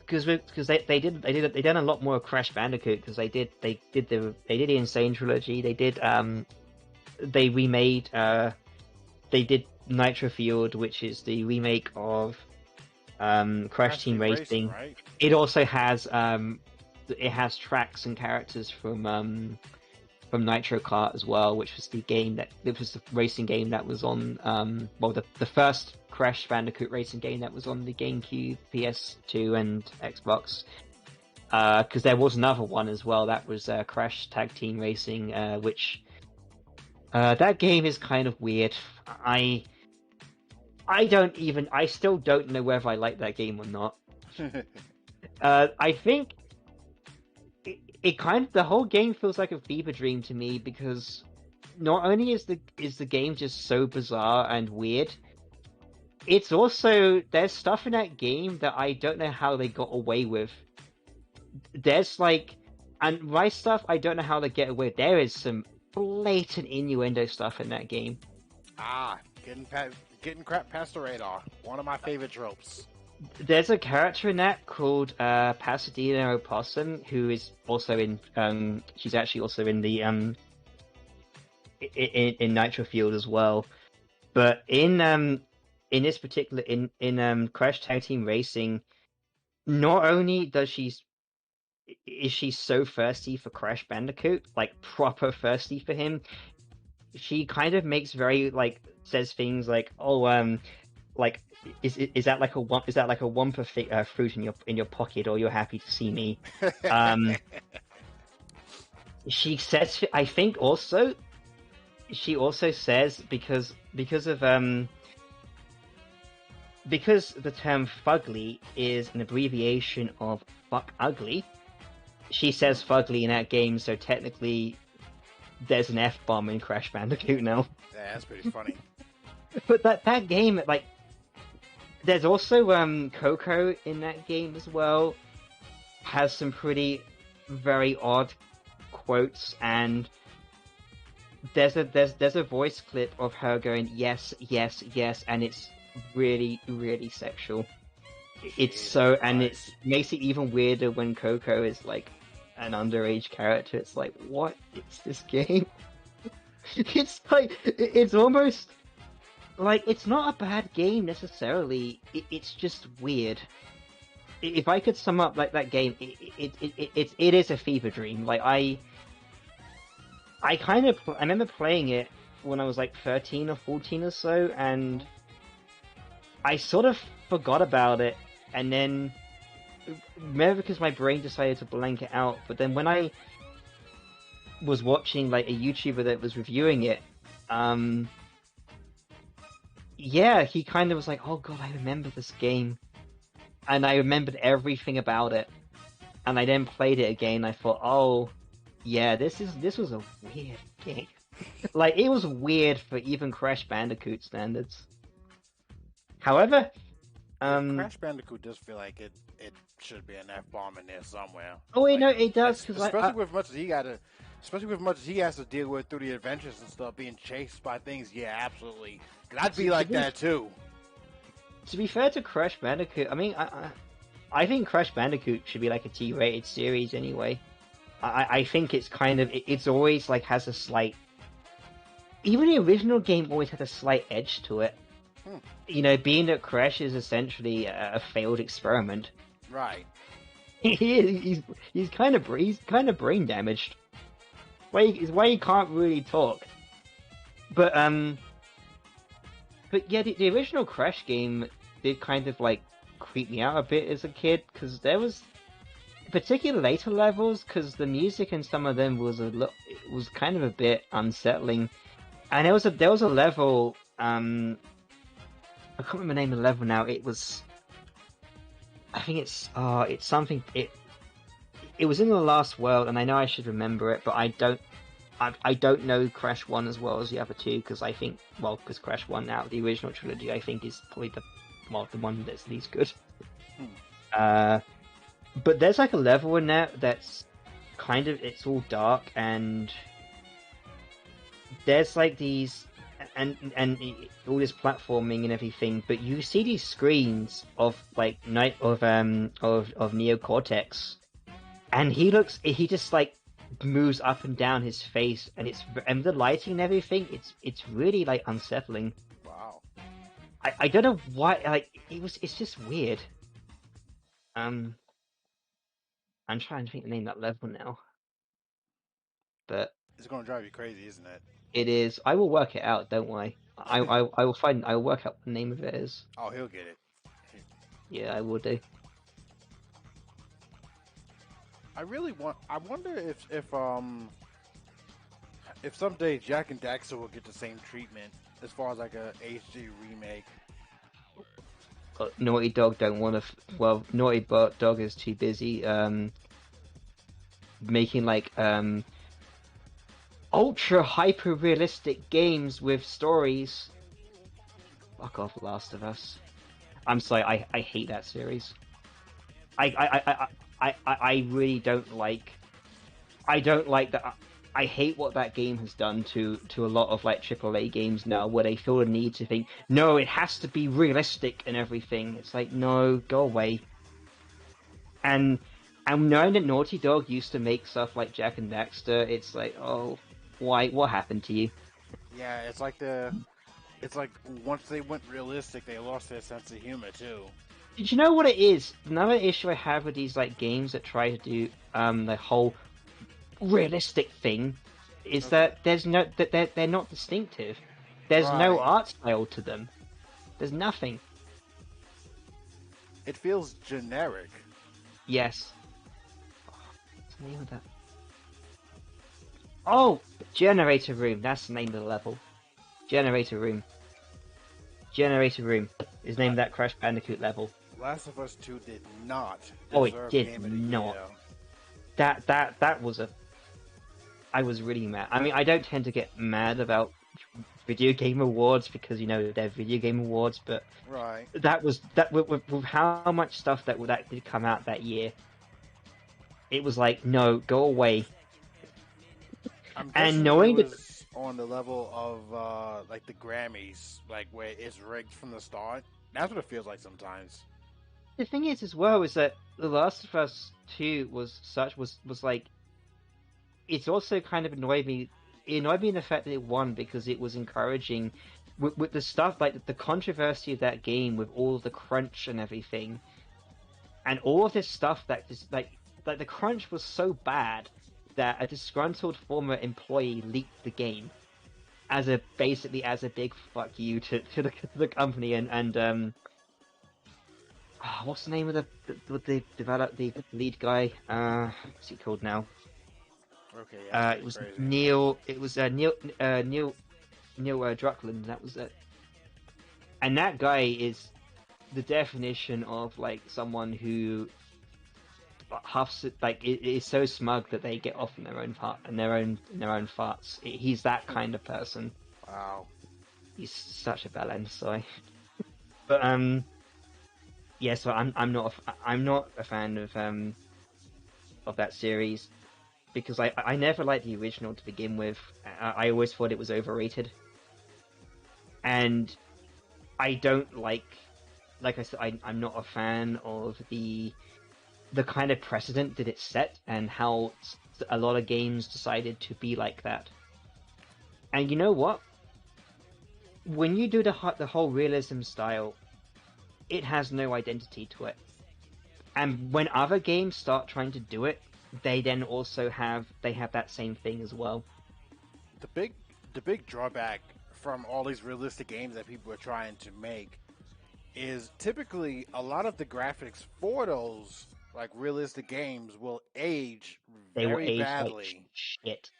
did a lot more Crash Bandicoot, because they did the Insane trilogy. They remade. They did Nitro Fueled, which is the remake of Crash Team Racing. Right? It also has tracks and characters from Nitro Kart as well, which was the racing game that was on the first Crash Bandicoot racing game that was on the GameCube, PS2, and Xbox. Because there was another one as well that was Crash Tag Team Racing, which that game is kind of weird. I still don't know whether I like that game or not. I think the whole game feels like a fever dream to me, because not only is the game just so bizarre and weird, it's also, there's stuff in that game that I don't know how they got away with. There's like, and my stuff, I don't know how they get away with. There is some blatant innuendo stuff in that game. getting crap past the radar. One of my favorite tropes. There's a character in that called Pasadena Opossum who is also in. She's actually also in the in Nitro Field as well. But in this particular in Crash Tag Team Racing, not only is she so thirsty for Crash Bandicoot, like proper thirsty for him, she kind of makes very says things like, "Oh, like is that like a Wumpa fruit in your pocket, or you're happy to see me?" She says, I think also, she also says because the term fugly is an abbreviation of fuck ugly. She says fugly in that game, so technically there's an F-bomb in Crash Bandicoot now. Yeah, that's pretty funny. But that game, like, there's also Coco in that game as well. Has some pretty very odd quotes, and there's a voice clip of her going yes, yes, yes, and it's really, really sexual. It's so, and it makes it even weirder when Coco is like an underage character. It's like, what is this game? It's like, it's almost like, it's not a bad game necessarily. It's just weird. If I could sum up like that game, it is a fever dream. Like I remember playing it when I was like 13 or 14 or so, and I sort of forgot about it, and then maybe because my brain decided to blank it out. But then when I was watching like a YouTuber that was reviewing it, yeah, he kind of was like, "Oh god, I remember this game," and I remembered everything about it. And I then played it again. I thought, "Oh, yeah, this was a weird game." Like, it was weird for even Crash Bandicoot standards. However, Crash Bandicoot does feel like it should be an F-bomb in there somewhere. Oh, wait, like, no, it does, because especially with much as he has to deal with through the adventures and stuff, being chased by things. Yeah, absolutely. I'd be like that too. To be fair to Crash Bandicoot, I mean, I think Crash Bandicoot should be like a T-rated series anyway. I think it's kind of, it's always like has a slight, even the original game always had a slight edge to it. You know, being that Crash is essentially a failed experiment. Right. He's kind of brain damaged. Why he can't really talk. But yeah, the original Crash game did kind of like creep me out a bit as a kid, because there was particular later levels, because the music in some of them was kind of a bit unsettling. And there was a level, I can't remember the name of the level now. It was, I think it's something. It was in the last world, and I know I should remember it, but I don't know Crash 1 as well as the other two, because because Crash 1 out of the original trilogy, I think is probably the one that's least good. But there's like a level in there that's kind of, it's all dark, and there's like these and all this platforming and everything, but you see these screens of like of Neo Cortex, and he just like moves up and down his face, and the lighting and everything, it's really like unsettling. Wow. I don't know why, like it's just weird. I'm trying to think the name of that level now, but it's gonna drive you crazy, isn't it? It is. I will work it out. Don't worry. I will find. I will work out what the name of it is. Oh, he'll get it. Yeah, I will do. I wonder if someday Jak and Daxter will get the same treatment as far as like a HD remake. Naughty Dog don't want to. Well, Naughty Dog is too busy making like ultra hyper realistic games with stories. Fuck off, Last of Us. I'm sorry, I hate that series. I really don't like. I don't like that. I hate what that game has done to a lot of like AAA games now, where they feel the need to think, no, it has to be realistic and everything. It's like, no, go away. And knowing that Naughty Dog used to make stuff like Jak and Daxter, it's like, oh, why? What happened to you? Yeah, it's like once they went realistic, they lost their sense of humor too. Did you know what it is? Another issue I have with these like games that try to do the whole realistic thing is Okay. that there's no that they're not distinctive. There's no Right. art style to them. There's nothing. It feels generic. Yes. What's the name of that? Oh, Generator Room. That's the name of the level. Generator Room. Generator Room is named that Crash Bandicoot level. Last of Us 2 did not Oh, it deserve did Game of the not. Year. That was a. I was really mad. I mean, I don't tend to get mad about video game awards because they're video game awards, but Right. that was that with how much stuff that did come out that year. It was like, no, go away. I'm And guessing it knowing that was on the level of like the Grammys, like where it's rigged from the start. That's what it feels like sometimes. the thing is as well is that The Last of Us 2 was like, it's also kind of annoyed me. It annoyed me in the fact that it won because it was encouraging with the stuff like the controversy of that game with all of the crunch and everything, and all of this stuff that is like the crunch was so bad that a disgruntled former employee leaked the game as a basically as a big fuck you to the company what's the name of the lead guy? What's he called now? Okay, yeah, that's It pretty was crazy. Neil. It was Neil Druckmann. That was it. And that guy is the definition of like someone who huffs it, like is so smug that they get off in their own fart and their own farts. He's that kind of person. Wow. He's such a bellend, sorry. But yeah. So I'm not a fan of that series because I never liked the original to begin with. I always thought it was overrated, and I don't like I said, I'm not a fan of the kind of precedent that it set and how a lot of games decided to be like that. And you know what? When you do the whole realism style, it has no identity to it. And when other games start trying to do it, they then also have that same thing as well. The big drawback from all these realistic games that people are trying to make is typically a lot of the graphics for those like realistic games will age They will very age like badly. shit.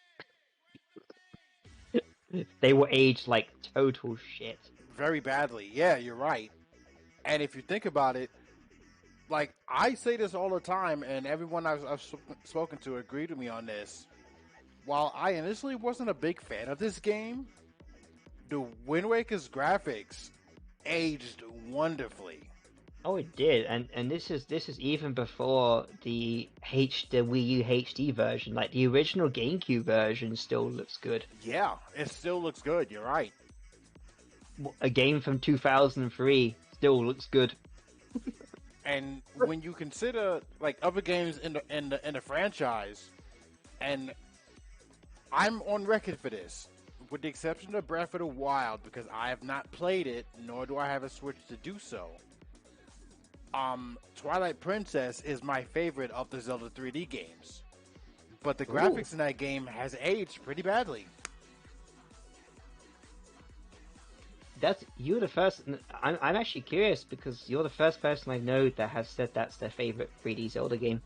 They will age like total shit. Very badly. Yeah, you're right. And if you think about it, like I say this all the time, and everyone I've spoken to agreed with me on this. While I initially wasn't a big fan of this game, the Wind Waker's graphics aged wonderfully. Oh, it did, and this is even before the Wii U HD version. Like the original GameCube version still looks good. Yeah, it still looks good. You're right. A game from 2003 still looks good. And when you consider like other games in the franchise, and I'm on record for this, with the exception of Breath of the Wild, because I have not played it, nor do I have a Switch to do so. Twilight Princess is my favorite of the Zelda 3D games, but the graphics in that game has aged pretty badly. You're the first. I'm actually curious because you're the first person I know that has said that's their favorite 3D Zelda game.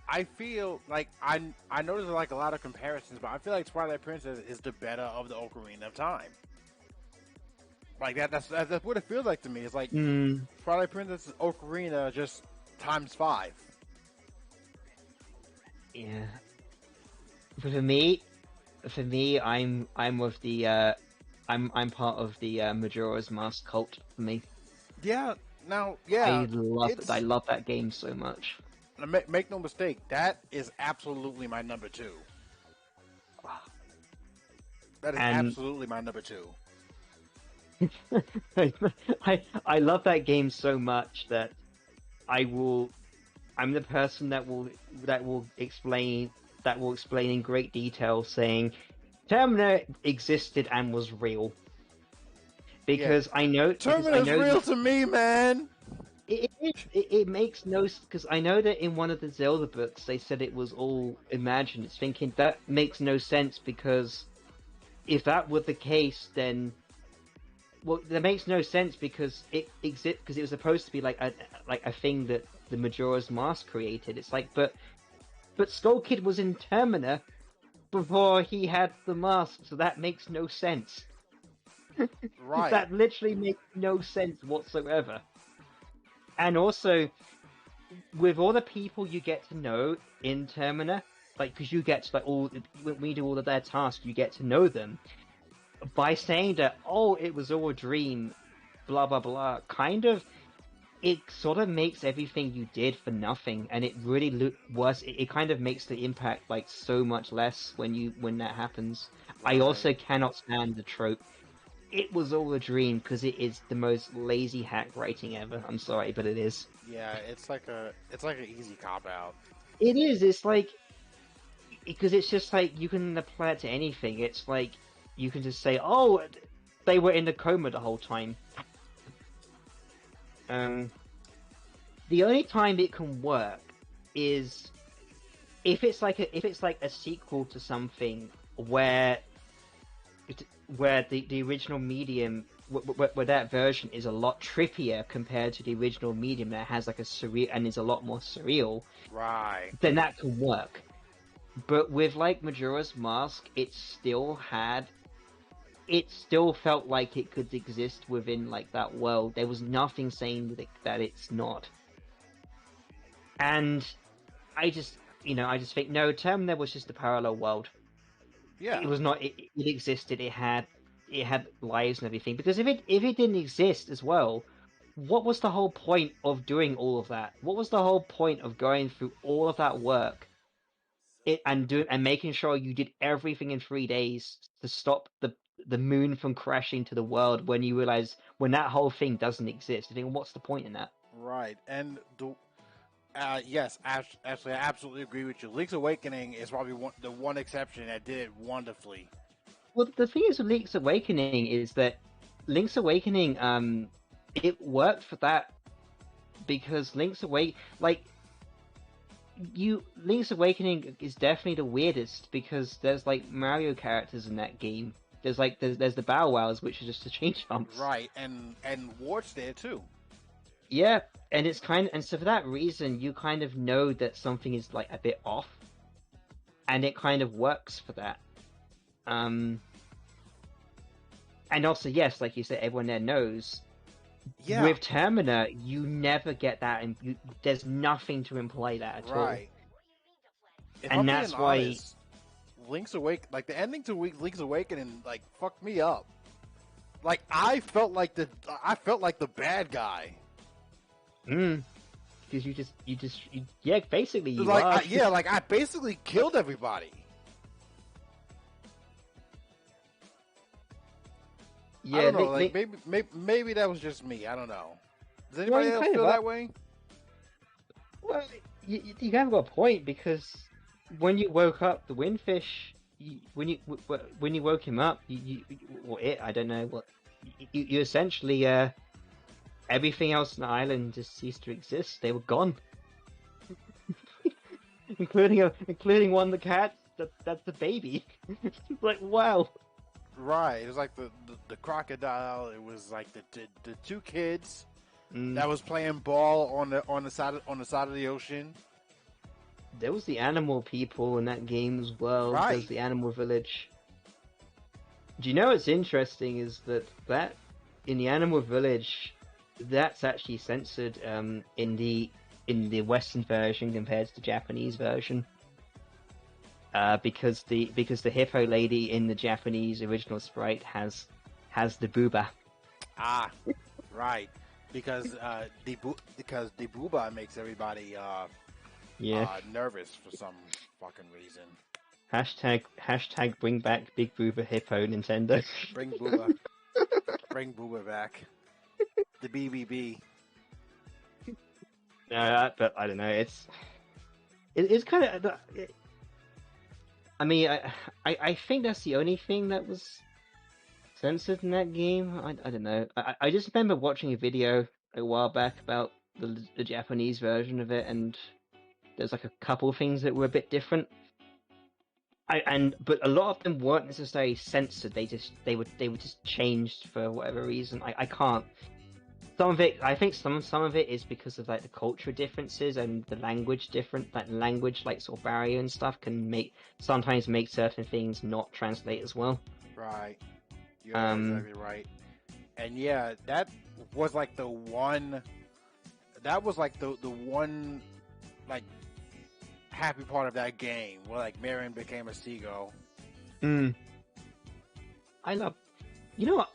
I feel like I know there's like a lot of comparisons, but I feel like Twilight Princess is the better of the Ocarina of Time. Like that's what it feels like to me. It's like Twilight Princess Ocarina just times 5. Yeah. For me, I'm with the I'm part of the Majora's Mask cult. For me, Yeah. Now, yeah, I love that game so much. make no mistake, that is absolutely my number 2. That is And absolutely my number 2. I love that game so much that I'm the person that will explain in great detail saying Terminator existed and was real Yeah, because I Terminator's know real to me, man. it makes no because I know that in one of the Zelda books they said it was all imagined. It's thinking that makes no sense because if that were the case, then well, that makes no sense because it was supposed to be like a thing that the Majora's Mask created. It's like, but Skull Kid was in Termina before he had the mask, so that makes no sense. Right. That literally makes no sense whatsoever. And also, with all the people you get to know in Termina, like because you get to like all when we do all of their tasks, you get to know them by saying that it was all a dream, blah blah blah. Kind of, it sort of makes everything you did for nothing, and it really worse. It kind of makes the impact like so much less when that happens. I Right. also cannot stand the trope. It was all a dream because it is the most lazy hack writing ever. I'm sorry, but it is. Yeah, it's like an easy cop out. It is. It's like because it's just like you can apply it to anything. It's like you can just say, "Oh, they were in the coma the whole time." Um, the only time it can work is if it's like a sequel to something where the original medium where that version is a lot trippier compared to the original medium that has like a surreal and is a lot more surreal, Right. then that can work. But with like Majora's Mask, it still felt like it could exist within like that world. There was nothing saying that it's not. And I just think no, Terminator was just a parallel world. Yeah. It was not. It existed. It had lives and everything. Because if it didn't exist as well, what was the whole point of doing all of that? What was the whole point of going through all of that work and making sure you did everything in 3 days to stop the moon from crashing to the world when you realize when that whole thing doesn't exist? You think, what's the point in that? Right. And yes, actually, I absolutely agree with you. Link's Awakening is probably the one exception that did it wonderfully. Well, the thing is with Link's Awakening is that Link's Awakening, it worked for that because Link's Awakening is definitely the weirdest because there's like Mario characters in that game. There's the Bow Wows, which are just the change jumps. Right. And Wart's there too. Yeah, and so for that reason, you kind of know that something is like a bit off, and it kind of works for that. Um, and also, yes, like you said, everyone there knows. Yeah. With Termina, you never get that, and there's nothing to imply that at all. Right. If I'm And being that's why, honest, like the ending to Link's Awakening, like fucked me up. Like I felt like the bad guy. because yeah, basically you Like are. like I basically killed everybody. Yeah, I don't know. Like maybe that was just me. I don't know. Does anybody you else kind of feel are. that way? Well, you kind of got a point because when you woke up the Windfish, when you woke him up, or it, I don't know what, you essentially everything else on the island just ceased to exist. They were gone, including one of the cats. That's the baby. Like wow. Right. It was like the crocodile. It was like the two kids Mm. that was playing ball on the side of the ocean. There was the animal people in that game as well. Right. There's the animal village. Do you know what's interesting is that in the animal village, that's actually censored in the Western version compared to the Japanese version. Because the hippo lady in the Japanese original sprite has the booba. Ah, right. Because the booba makes everybody Yeah. nervous for some fucking reason. Hashtag bring back Big Booba Hippo Nintendo. Bring Booba. Bring Booba back. The BBB. No, but I don't know. It's kind of. I mean, I think that's the only thing that was censored in that game. I don't know. I just remember watching a video a while back about the Japanese version of it, and there's like a couple of things that were a bit different. But a lot of them weren't necessarily censored. They were just changed for whatever reason. I can't. Some of it, I think some of it is because of like the cultural differences and the language different. Like language, like sort of barrier and stuff, can sometimes make certain things not translate as well. Right. You're exactly right. And yeah, that was like the one. That was like the one, like, happy part of that game where like Marion became a seagull. I love. You know what?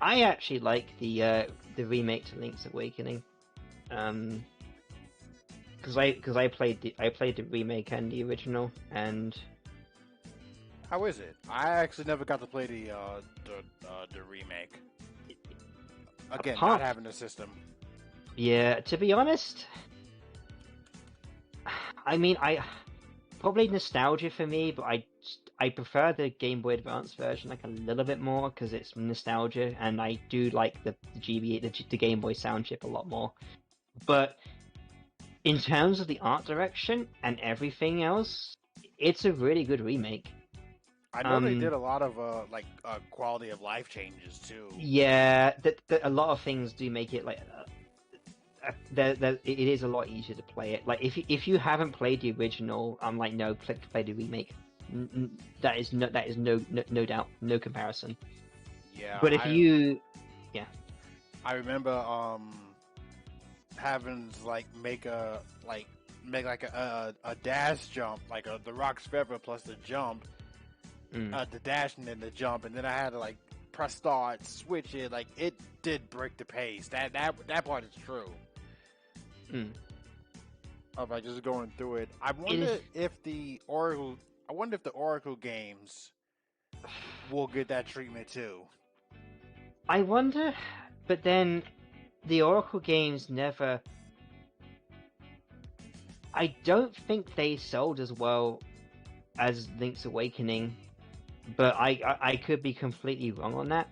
I actually like the remake to Link's Awakening, because I played the remake and the original, and how is it? I actually never got to play the remake. Again, not having the system. Yeah, to be honest, I mean, probably nostalgia for me, but I prefer the Game Boy Advance version like a little bit more because it's nostalgia, and I do like the Game Boy sound chip a lot more. But in terms of the art direction and everything else, it's a really good remake. I know they did a lot of quality of life changes too. Yeah, a lot of things do make it like it is a lot easier to play it. Like if you haven't played the original, I'm like, no, play the remake. That is no doubt, no comparison. Yeah, but yeah, I remember having to like make a dash jump, like the Rock's Feather plus the jump, the dash and then the jump, and then I had to like press start, switch it. Like it did break the pace. That part is true. Of like just going through it. I wonder if the Oracle games will get that treatment too. I wonder, but then the Oracle games never. I don't think they sold as well as Link's Awakening, but I could be completely wrong on that.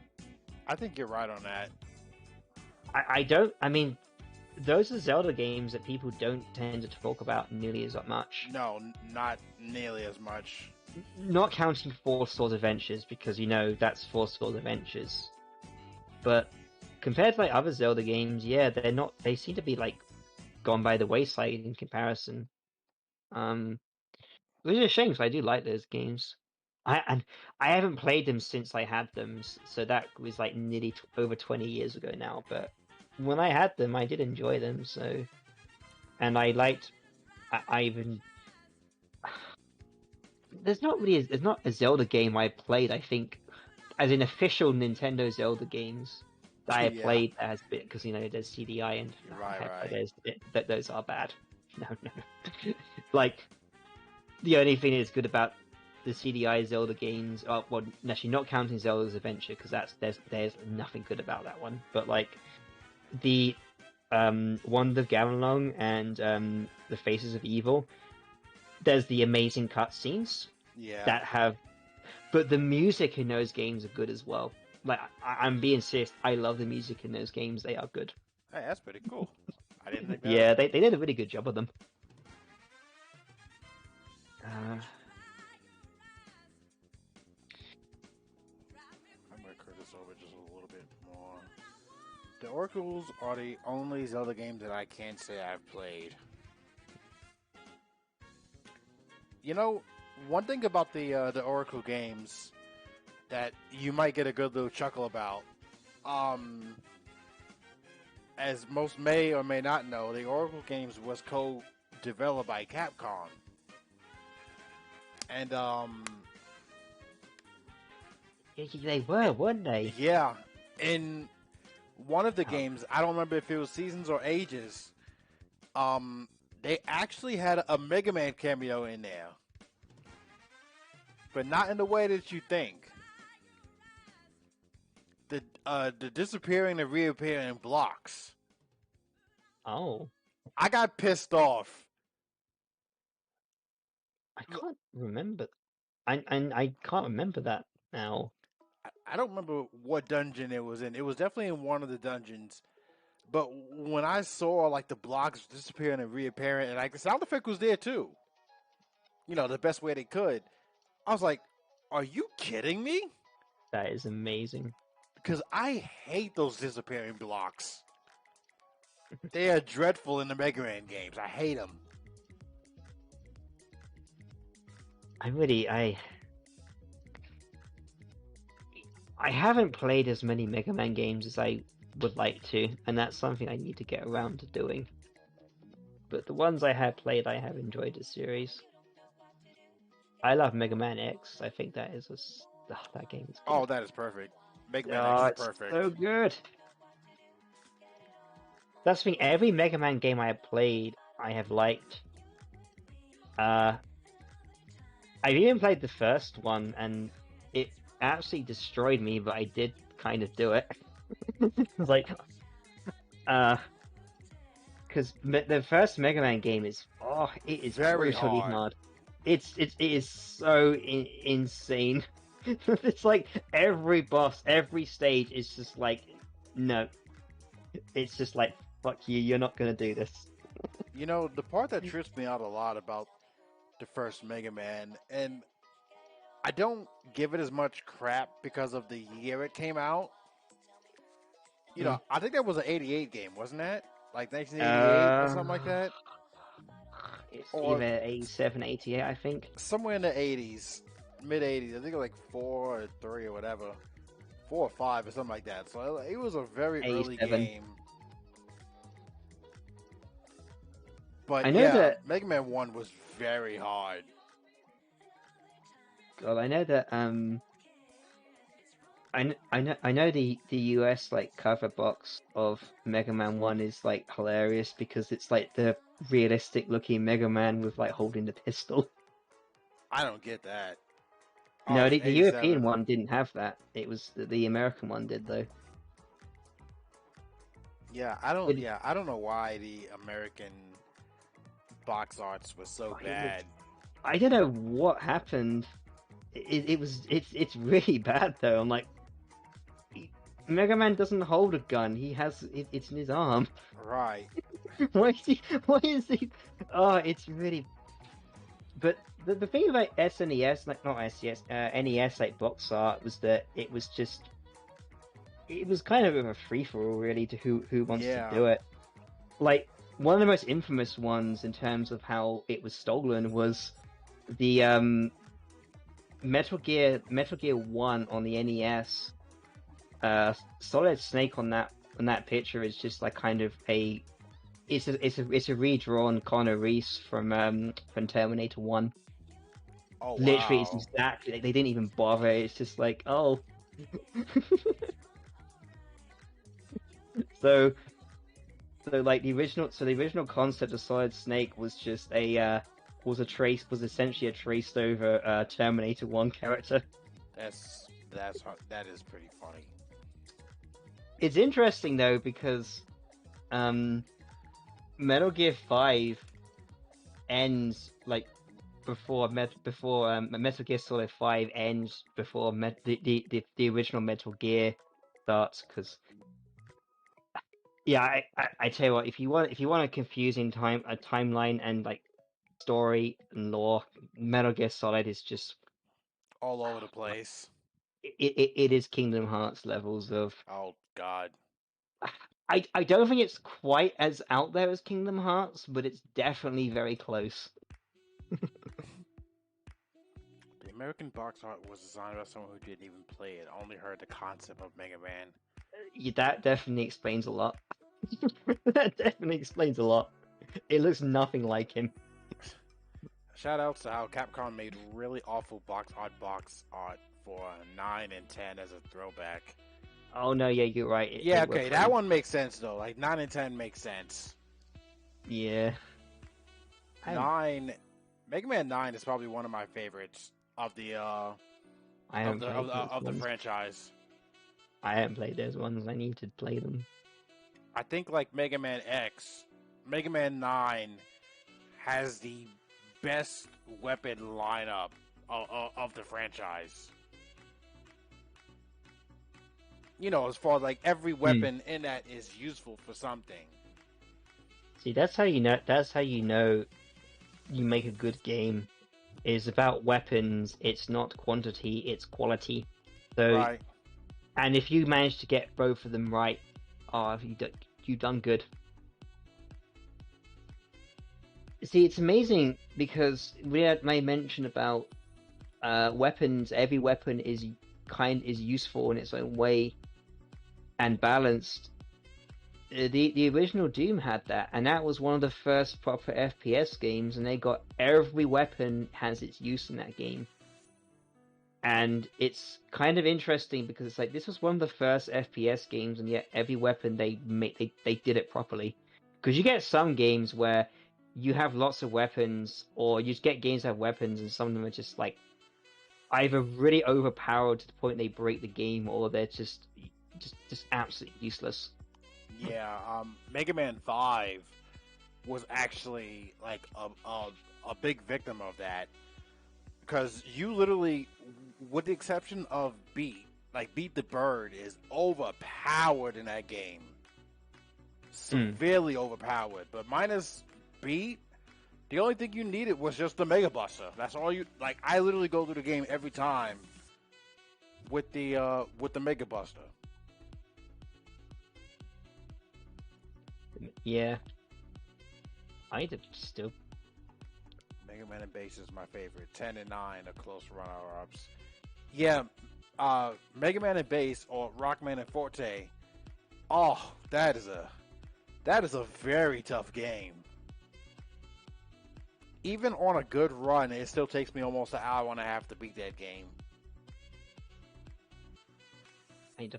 I think you're right on that. I don't. I mean, those are Zelda games that people don't tend to talk about nearly as much. No, not nearly as much. Not counting Four Swords Adventures, because that's Four Swords Adventures. But compared to like other Zelda games, yeah, they're not. They seem to be like gone by the wayside in comparison. Which is a shame, because I do like those games. I haven't played them since I had them, so that was like nearly over 20 years ago now. But when I had them, I did enjoy them. So, and I liked. I even. There's not a Zelda game I played, I think, as in official Nintendo Zelda games that I played as bit, because there's CDI and right. Those are bad. No. Like the only thing that's good about the CDI Zelda games, well, actually not counting Zelda's Adventure, because there's nothing good about that one. But like the Wand of Gamelon and the Faces of Evil, there's the amazing cutscenes that have, but the music in those games are good as well. Like I'm being serious, I love the music in those games. They are good. Hey, that's pretty cool. I didn't think that. Yeah, they did a really good job of them. I'm gonna curve this over just a little bit more. The Oracles are the only Zelda games that I can't say I've played. One thing about the Oracle games that you might get a good little chuckle about, as most may or may not know, the Oracle games was co-developed by Capcom, and they were, weren't they? Yeah, in one of the games, I don't remember if it was Seasons or Ages. They actually had a Mega Man cameo in there. but not in the way that you think. The disappearing and reappearing blocks. Oh, I got pissed off. I can't remember. I can't remember that now. I don't remember what dungeon it was in. It was definitely in one of the dungeons. But when I saw like the blocks disappearing and reappearing, and like the sound effect was there too, the best way they could, I was like, "Are you kidding me?" That is amazing. Because I hate those disappearing blocks. They are dreadful in the Mega Man games. I hate them. I haven't played as many Mega Man games as I would like to, and that's something I need to get around to doing. But the ones I have played, I have enjoyed the series. I love Mega Man X. I think that is that game is good. Oh, that is perfect. Mega Man X is it's perfect. so good. That's the thing. Every Mega Man game I have played, I have liked. I've even played the first one, and it absolutely destroyed me, but I did kind of do it. It's like, because the first Mega Man game is it is Very brutally hard. hard. It is so insane. It's like every boss, every stage is just like, no. It's just like, fuck you, you're not gonna do this. The part that trips me out a lot about the first Mega Man, and I don't give it as much crap because of the year it came out. I think that was an '88 game, wasn't that? Like 1988 or something like that. It's Or either 87, 88, I think. somewhere in the '80s, mid '80s. I think it was like 4 or 3 or whatever, 4 or 5 or something like that. So it was a very early 87. game. But I know that Mega Man 1 was very hard. God, I know that I know the US like cover box of Mega Man 1 is like hilarious because it's like the realistic looking Mega Man with like holding the pistol. I don't get that. No, it's the 87. European one didn't have that. It was the American one did though. Yeah, I don't know why the American box arts was so bad. I don't know what happened. It's really bad though. I'm like, Mega Man doesn't hold a gun. He has it's in his arm. Right. Why is he? Oh, it's really. But the thing about SNES, like not SES, NES like box art was that it was kind of a free for all really to who wants to do it. Like one of the most infamous ones in terms of how it was stolen was the Metal Gear 1 on the NES. Solid Snake on that picture is just like kind of it's a redrawn Connor Reese from Terminator 1. Oh, wow. Literally, it's exactly like they didn't even bother. It's just like, oh. So like the original concept of Solid Snake was just was essentially a traced over Terminator 1 character. That is pretty funny. It's interesting though because Metal Gear 5 ends like before Metal Gear Solid 5 ends before the original Metal Gear starts, because I tell you what, if you want a confusing timeline and like story and lore, Metal Gear Solid is just all over the place. It is Kingdom Hearts levels of. Oh God. I don't think it's quite as out there as Kingdom Hearts, but it's definitely very close. The American box art was designed by someone who didn't even play it, only heard the concept of Mega Man. That definitely explains a lot. That definitely explains a lot. It looks nothing like him. Shout outs to how Capcom made really awful box art for 9 and 10 as a throwback. Oh no, yeah, you're right. Okay, that one makes sense though. Like 9 and 10 makes sense. Yeah. 9, Mega Man 9 is probably one of my favorites of the I haven't played those of the ones. franchise. I haven't played those ones. I need to play them. I think like Mega Man X, Mega Man 9 has the best weapon lineup of the franchise. You know, as far as like every weapon in that is useful for something. See, that's how you know. That's how you know you make a good game. Is about weapons. It's not quantity. It's quality. So, Right. and if you manage to get both of them right, oh, you've done good. See, it's amazing because we had my mention about weapons. Every weapon is useful in its own way and balanced. The original Doom had that, and that was one of the first proper FPS games, and they got every weapon has its use in that game. And it's kind of interesting because it's like this was one of the first FPS games, and yet every weapon they did it properly. Because you get some games where you have lots of weapons, or you just get games that have weapons, and some of them are just like either really overpowered to the point they break the game, or they're just absolutely useless. Yeah. Mega Man 5 was actually like a big victim of that because you literally, with the exception of Beat, like Beat the Bird is overpowered in that game. Severely overpowered. But minus Beat, the only thing you needed was just the Mega Buster. That's all you like. I literally go through the game every time with the Mega Buster. Yeah, I did still. Mega Man and Bass is my favorite. 10 and 9 are close runner-ups. Yeah, Mega Man and Bass or Rockman and Forte. Oh, that is a very tough game. Even on a good run, it still takes me almost an hour and a half to beat that game. I do.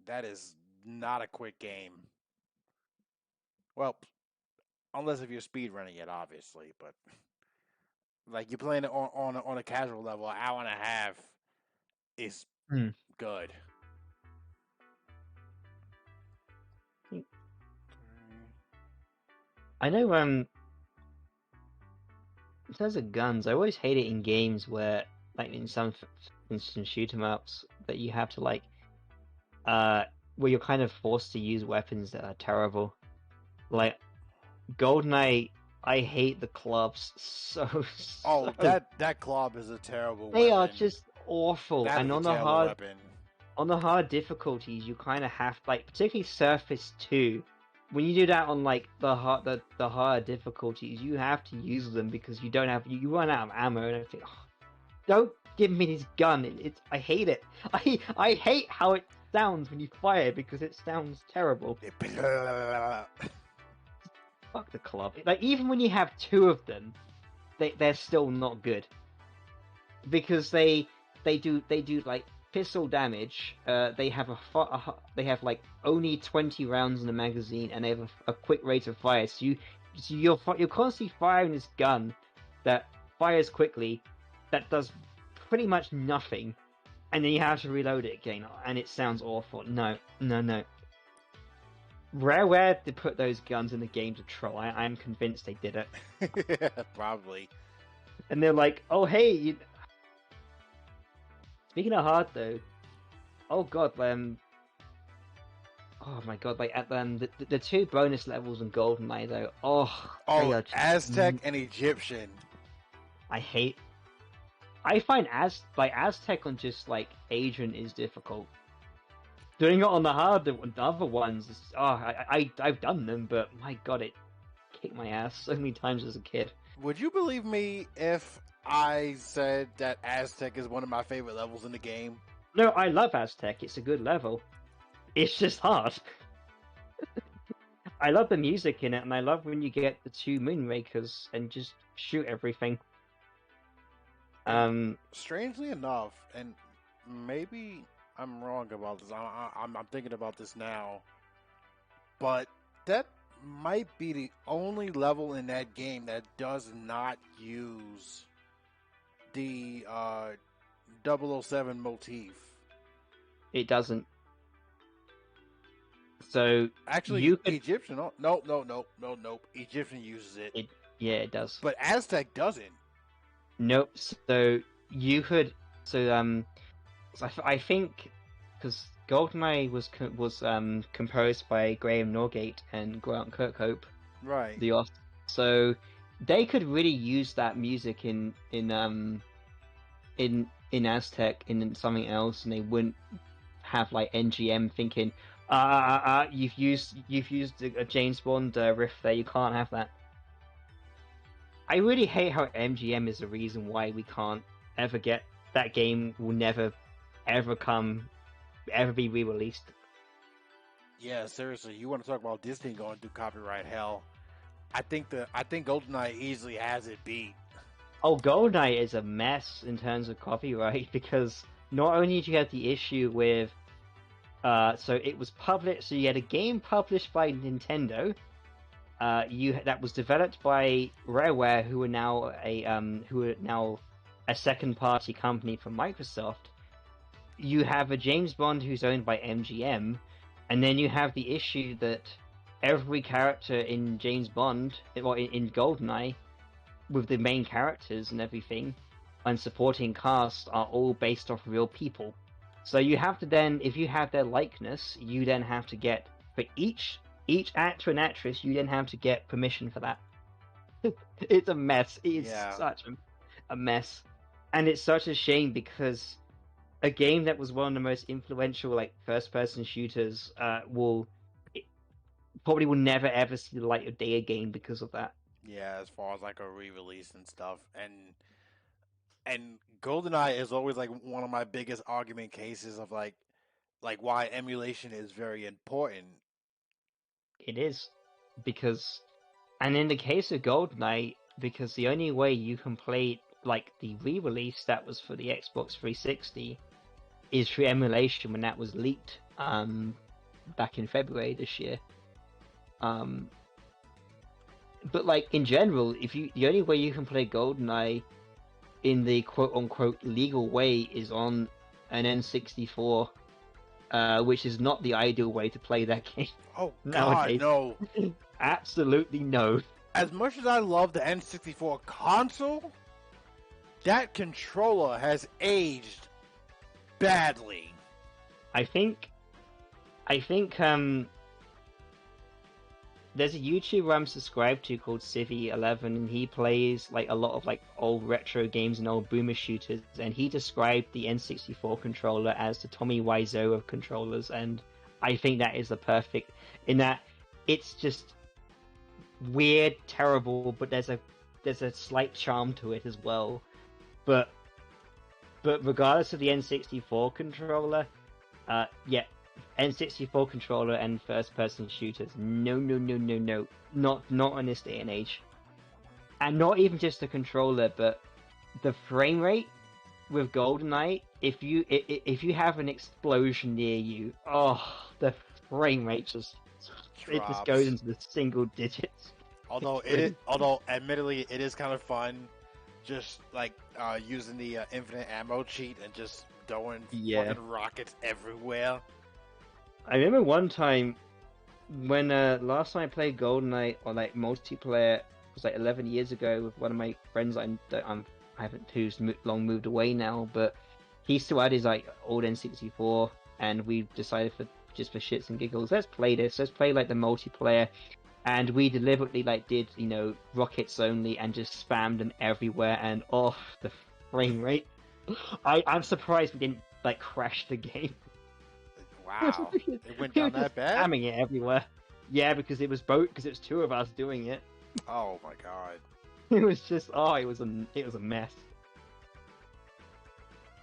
That is not a quick game. Well, unless if you're speedrunning it, obviously. But like you're playing it on a casual level, an hour and a half is good. I know. In terms of guns, I always hate it in games where, like in some instant shoot 'em ups, that you have to like, where you're kind of forced to use weapons that are terrible. Like GoldenEye, I hate the clubs so. Oh, So that club is a terrible they are weapon. just awful, That and is a terrible weapon. on the hard difficulties, you kind of have like, particularly Surface 2. When you do that on like the hard difficulties, you have to use them because you don't have you run out of ammo and everything. Oh, don't give me this gun. I hate it. I hate how it sounds when you fire because it sounds terrible. Fuck the club. Like even when you have two of them, they're still not good because they do like pistol damage. They have they have like only 20 rounds in the magazine, and they have a quick rate of fire. So you're constantly firing this gun that fires quickly, that does pretty much nothing, and then you have to reload it again, and it sounds awful. No. Rareware to put those guns in the game to troll. I'm convinced they did it. Probably. And they're like, oh hey, speaking of hard though, oh god, oh my god, like at the two bonus levels in GoldenEye though, they are just, Aztec and Egyptian. I find Aztec on just like Adrian is difficult. Doing it on the other ones, I've done them, but my god, it kicked my ass so many times as a kid. Would you believe me if I said that Aztec is one of my favorite levels in the game? No, I love Aztec. It's a good level. It's just hard. I love the music in it, and I love when you get the two Moonrakers and just shoot everything. Strangely enough, and maybe I'm wrong about this. I'm thinking about this now, but that might be the only level in that game that does not use the 007 motif. It doesn't. So Actually, you could. Egyptian. Oh, nope. Egyptian uses it, Yeah, it does. but Aztec doesn't. Nope. So you could. So I think because GoldenEye was composed by Graham Norgate and Grant Kirkhope, Right. so they could really use that music in Aztec in something else, and they wouldn't have like NGM thinking, you've used a James Bond riff there, you can't have that. I really hate how MGM is the reason why we can't ever get that game. Will never ever be re-released. Yeah, seriously. You want to talk about Disney going through copyright hell? I think GoldenEye easily has it beat. Oh, GoldenEye is a mess in terms of copyright because not only do you have the issue with so it was published, so you had a game published by Nintendo, that was developed by Rareware, who are now a second party company from Microsoft. You have a James Bond who's owned by MGM, and then you have the issue that every character in James Bond, or in GoldenEye, with the main characters and everything, and supporting cast are all based off real people. So you have to then, if you have their likeness, you then have to get, for each actor and actress, you then have to get permission for that. It's a mess. It's such a mess. And it's such a shame because a game that was one of the most influential like first-person shooters probably will never ever see the light of day again because of that. Yeah, as far as like a re-release and stuff, and GoldenEye is always like one of my biggest argument cases of like why emulation is very important. It is because, and in the case of GoldenEye, because the only way you can play like the re-release that was for the Xbox 360 is through emulation when that was leaked back in February this year. But like in general, the only way you can play GoldenEye in the quote-unquote legal way is on an N64, which is not the ideal way to play that game. Oh nowadays. God, no! Absolutely no. As much as I love the N64 console, that controller has aged badly. I think there's a YouTuber I'm subscribed to called Civvy11, and he plays like a lot of like old retro games and old boomer shooters, and he described the N64 controller as the Tommy Wiseau of controllers, and I think that is the perfect, in that it's just weird, terrible, but there's a slight charm to it as well. But regardless of the N64 controller, N64 controller and first-person shooters, no, not in this day and age. And not even just the controller, but the frame rate with GoldenEye. If you have an explosion near you, the frame rate just goes into the single digits. Although admittedly it is kind of fun, just like using the infinite ammo cheat and just throwing fucking rockets everywhere. I remember one time when last time I played GoldenEye on like multiplayer, it was like 11 years ago with one of my friends. I haven't who's long moved away now, but he still had his like old N64, and we decided for shits and giggles, let's play like the multiplayer, and we deliberately like did rockets only and just spammed them everywhere, and the frame rate. I'm surprised we didn't like crash the game. Wow, it went down that bad? Spamming it everywhere. Yeah, because it was two of us doing it. Oh my God. It was just it was a mess.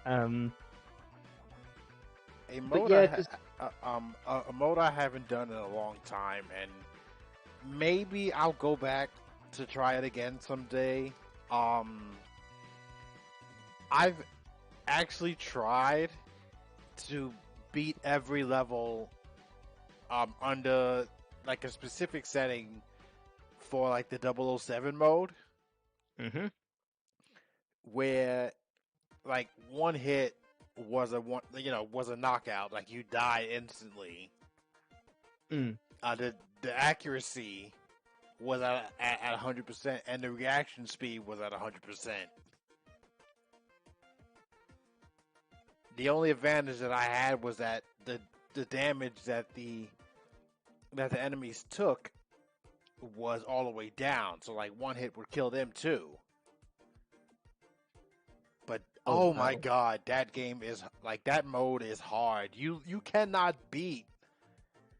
A mode a mode I haven't done in a long time, and maybe I'll go back to try it again someday. I've actually tried to beat every level under like a specific setting for like the 007 mode, mm-hmm. where like one hit was was a knockout. Like you die instantly. Mm. The accuracy was at 100%, and the reaction speed was at 100%. The only advantage that I had was that the damage that the enemies took was all the way down. So like one hit would kill them too. But oh my wow. god, that game is like that mode is hard. You cannot beat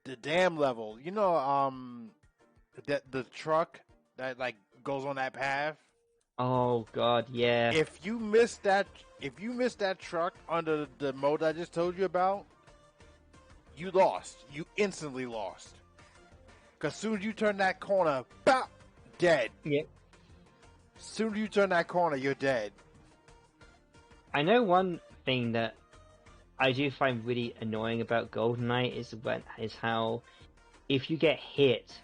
the damn level. That the truck that like goes on that path. Oh god, yeah. If you miss that truck under the mode I just told you about, you lost. You instantly lost. Cause soon as you turn that corner, bop, dead. Yep. Soon as you turn that corner, you're dead. I know one thing that I do find really annoying about GoldenEye is how if you get hit,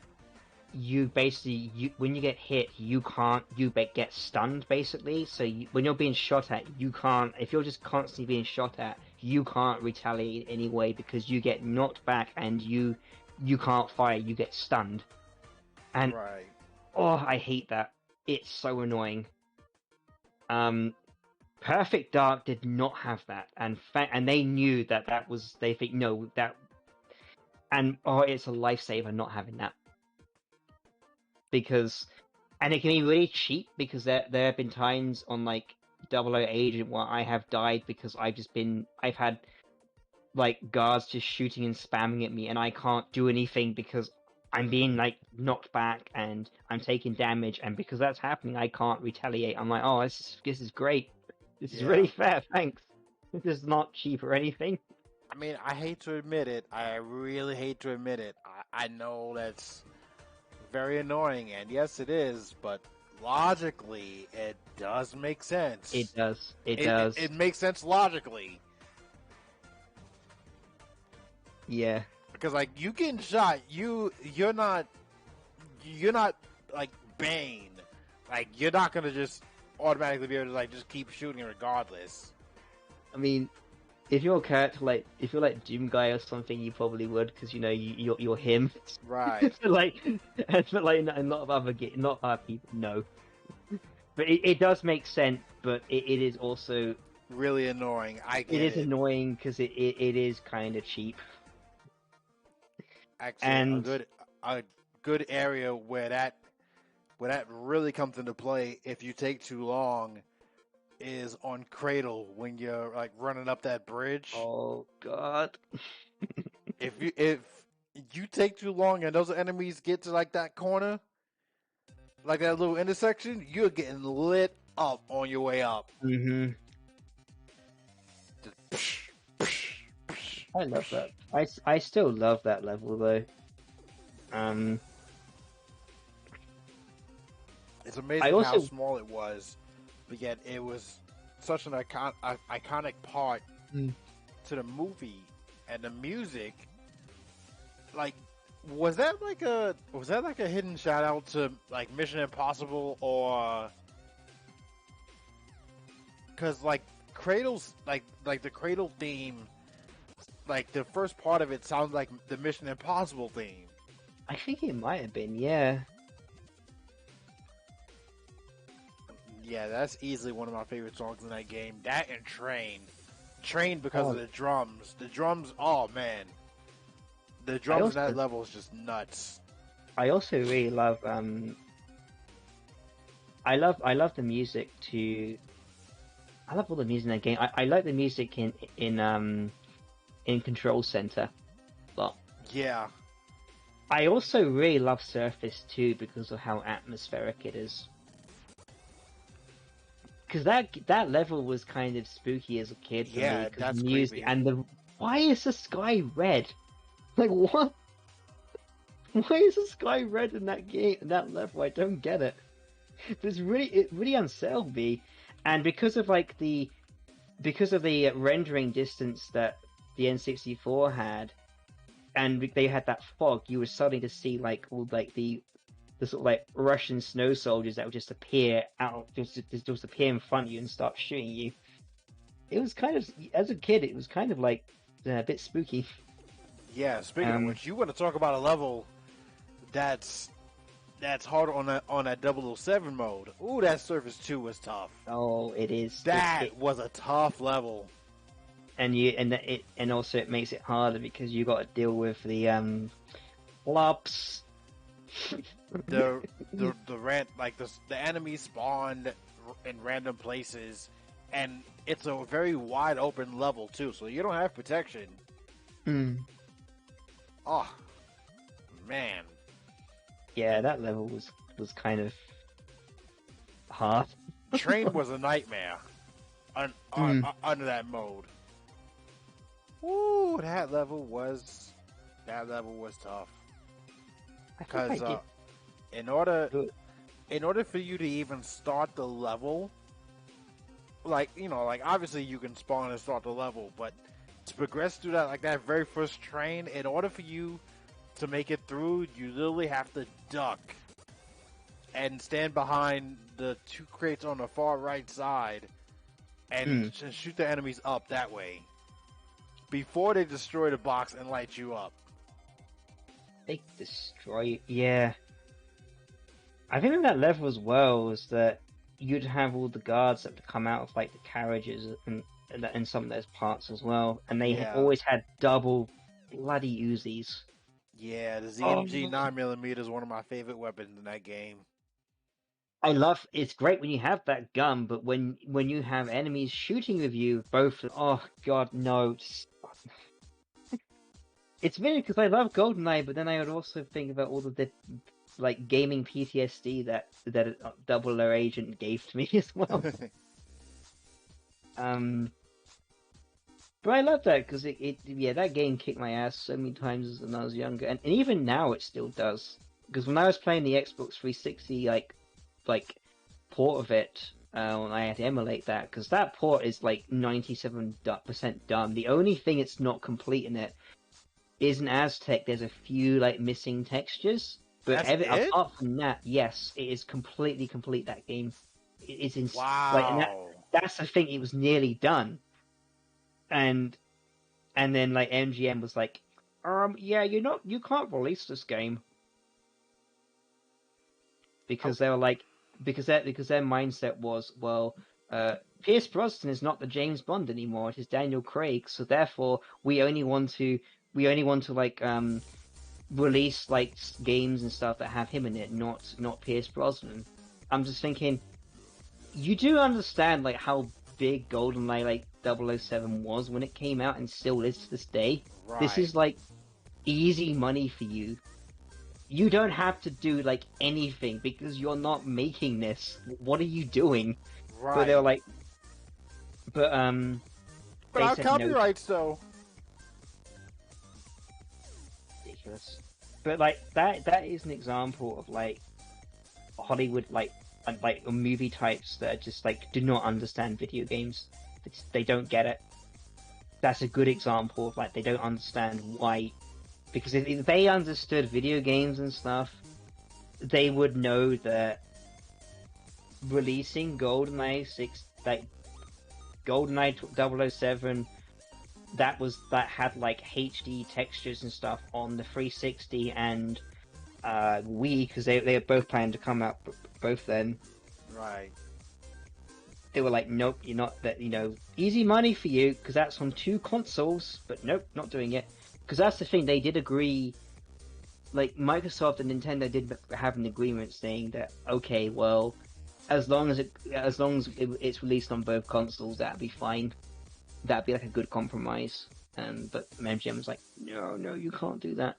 when you get hit, you get stunned basically. So when you're being shot at, you can't. If you're just constantly being shot at, you can't retaliate anyway because you get knocked back and you can't fire. You get stunned, and Right. oh, I hate that. It's so annoying. Perfect Dark did not have that, and they knew that was. They think no that, and oh, it's a lifesaver not having that. Because, and it can be really cheap because there have been times on like 00 Agent where I have died because I've had like guards just shooting and spamming at me and I can't do anything because I'm being like knocked back and I'm taking damage, and because that's happening I can't retaliate. I'm like, oh, this is great. This is really fair, thanks. This is not cheap or anything. I mean, I hate to admit it. I really hate to admit it. I know that's very annoying, and yes, it is, but logically, it does make sense. It does. It does. It makes sense logically. Yeah. Because like you getting shot, you're not like Bane. Like you're not gonna just automatically be able to like just keep shooting regardless. I mean, if you're a character if you're like Doom Guy or something, you probably would because you're him. Right. but a lot of other people, no. But it does make sense. But it is also really annoying. It is annoying because it is kind of cheap. Actually, and a good area where that really comes into play if you take too long is on Cradle when you're like running up that bridge. Oh god. if you take too long and those enemies get to like that corner, like that little intersection, you're getting lit up on your way up. Mm-hmm. I love that. I still love that level though. It's amazing how small it was, but yet it was such an iconic part to the movie and the music. Like, was that like a hidden shout out to like Mission Impossible, or because like Cradle's like the Cradle theme, like the first part of it sounds like the Mission Impossible theme. I think it might have been, yeah. Yeah, that's easily one of my favorite songs in that game. That and Train because of the drums. The drums, oh man, the drums in that level is just nuts. I also really love I love the music to. I love all the music in that game. I like the music in Control Center a lot. Yeah. I also really love Surface too because of how atmospheric it is. Because that level was kind of spooky as a kid for me. That's music creepy. And why is the sky red? Like what? Why is the sky red in that game? In that level, I don't get it. It really unsettled me, and because of the rendering distance that the N64 had, and they had that fog, you were starting to see like all like the sort of like Russian snow soldiers that would just appear in front of you and start shooting you. it was kind of, as a kid, it was kind of like a bit spooky. Yeah, speaking of which, you want to talk about a level that's hard on that 007 mode. Ooh, that Surface 2 was tough. Oh, it is. That was a tough level. And also it makes it harder because you got to deal with the flops. the enemies spawned in random places, and it's a very wide open level too, so you don't have protection. Oh man, yeah, that level was kind of hard. Train was a nightmare under that mode. Ooh, that level was tough. Because in order for you to even start the level, like obviously you can spawn and start the level, but to progress through that very first train, in order for you to make it through, you literally have to duck and stand behind the 2 crates on the far right side and shoot the enemies up that way before they destroy the box and light you up. They destroy. Yeah, I think that level as well was that you'd have all the guards that would come out of like the carriages and some of those parts as well, and they always had double bloody Uzis. Yeah, the ZMG 9mm is one of my favorite weapons in that game. It's great when you have that gun, but when you have enemies shooting with you, both, oh god, no. It's weird because I love GoldenEye, but then I would also think about all of the like gaming PTSD that Double O Agent gave to me as well. But I love that because that game kicked my ass so many times when I was younger, and even now it still does. Because when I was playing the Xbox 360 like port of it, I had to emulate that because that port is like 97% done. The only thing it's not complete in it is an Aztec. There's a few like missing textures, but apart from that, yes, it is completely complete. That game, it's wow. Like, that's the thing. It was nearly done, and then like MGM was like, yeah, you can't release this game because they were like, because their mindset was, well, Pierce Brosnan is not the James Bond anymore. It is Daniel Craig, so therefore we only want to like release like games and stuff that have him in it, not Pierce Brosnan. I'm just thinking, you do understand like how big GoldenEye like 007 was when it came out and still is to this day. Right. This is like easy money for you. You don't have to do like anything because you're not making this. What are you doing? Right. But they were like, but our copyrights though. Ridiculous. But like that is an example of like Hollywood like movie types that are just like do not understand video games. They don't get it. That's a good example of like they don't understand why. Because if they understood video games and stuff, they would know that releasing GoldenEye 007 that had like HD textures and stuff on the 360 and Wii, because they were both planning to come out both then. Right. They were like, nope, you're not that. Easy money for you because that's on 2 consoles, but nope, not doing it. Because that's the thing, they did agree. Like Microsoft and Nintendo did have an agreement saying that, okay, well, as long as it's released on both consoles, that'd be fine. That'd be like a good compromise. But MGM was like, no, you can't do that.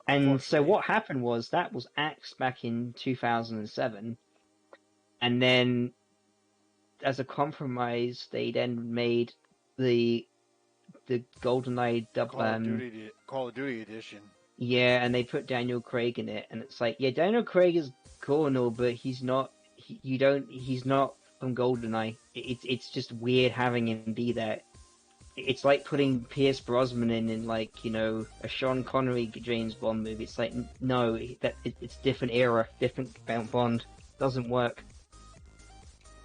And so what happened was that was axed back in 2007, and then as a compromise, they then made the GoldenEye Call of Duty edition. Yeah, and they put Daniel Craig in it, and it's like, yeah, Daniel Craig is cool and all, but he's not. He's not from GoldenEye. It's just weird having him be there. It's like putting Pierce Brosnan in like a Sean Connery James Bond movie. It's like, no, it's different era, different Bond. Doesn't work.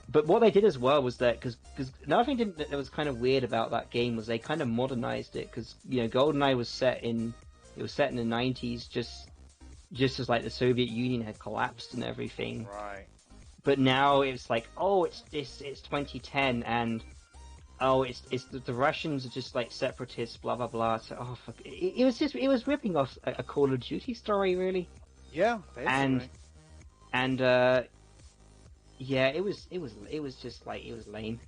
But what they did as well was that because another thing that was kind of weird about that game was they kind of modernized it because GoldenEye was set in the 90s, just as like the Soviet Union had collapsed and everything. Right. But now it's like, oh, it's 2010 and oh, it's the Russians are just like separatists, blah blah blah. So, oh fuck, it was ripping off a Call of Duty story, really. Yeah, basically. And yeah, it was just like it was lame,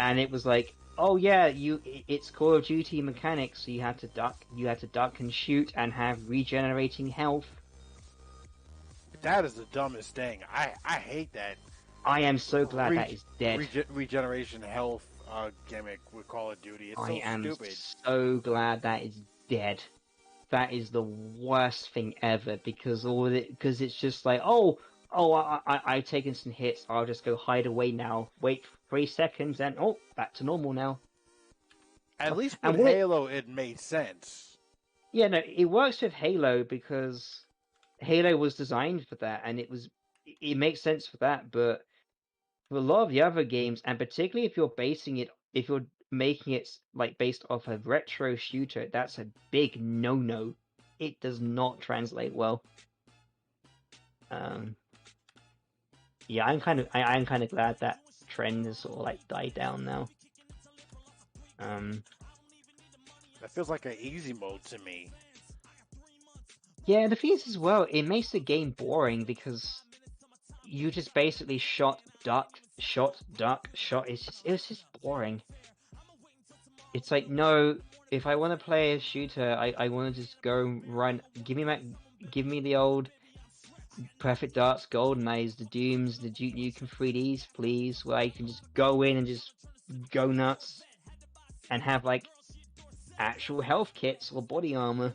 and it was like, oh yeah, it's Call of Duty mechanics, so you had to duck and shoot and have regenerating health. That is the dumbest thing. I hate that. I am so glad that is dead. Regeneration health gimmick with Call of Duty. It's so I am stupid. so glad that is dead. That is the worst thing ever because it's just like, I've taken some hits. I'll just go hide away now. Wait 3 seconds and back to normal now. At least with Halo, it made sense. Yeah, no, it works with Halo because Halo was designed for that, and it makes sense for that. But for a lot of the other games, and particularly if you're making it like based off a retro shooter, that's a big no-no. It does not translate well. Yeah, I'm kind of glad that trend has sort of like died down now. That feels like an easy mode to me. Yeah, the thing is as well, it makes the game boring because you just basically shot, duck, shot. It was just boring. It's like, no, if I want to play a shooter, I want to just go run. Give me the old Perfect Darks, GoldenEyes, the Dooms, the Duke Nukem 3Ds, please, where I can just go in and just go nuts and have like actual health kits or body armor.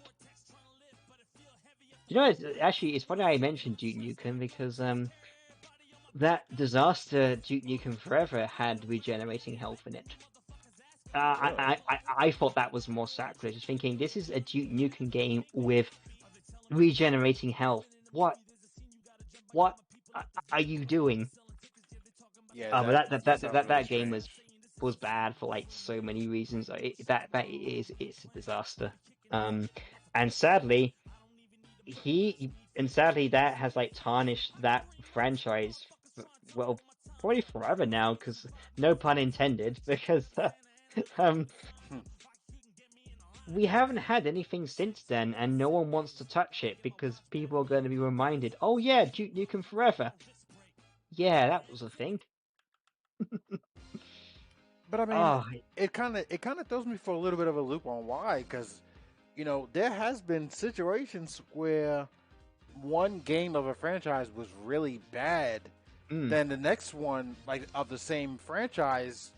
It's funny I mentioned Duke Nukem because that disaster Duke Nukem Forever had regenerating health in it. I thought that was more sacrilege, thinking this is a Duke Nukem game with regenerating health. What are you doing? Yeah, but that really game strange. was bad for like so many reasons. It's a disaster. And sadly, that has like tarnished that franchise. Well, probably forever now, because no pun intended. Because we haven't had anything since then, and no one wants to touch it because people are going to be reminded, oh yeah, Duke Nukem Forever. Yeah, that was a thing. But I mean, it kind of throws me for a little bit of a loop on why, because there has been situations where one game of a franchise was really bad, then the next one like of the same franchise,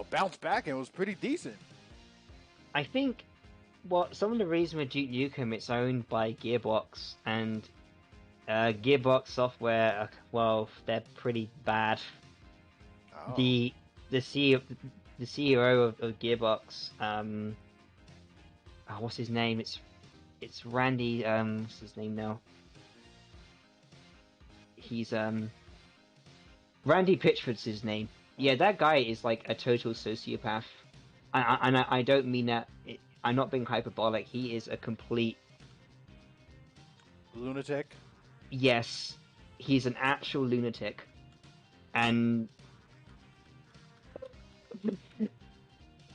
bounced back and was pretty decent. I think some of the reason with Duke Nukem, it's owned by Gearbox, and Gearbox software, they're pretty bad. Oh. The CEO of Gearbox, what's his name? It's Randy. What's his name now? He's Randy Pitchford's his name. Yeah, that guy is like a total sociopath, and I don't mean that. I'm not being hyperbolic. He is a complete lunatic. Yes, he's an actual lunatic, and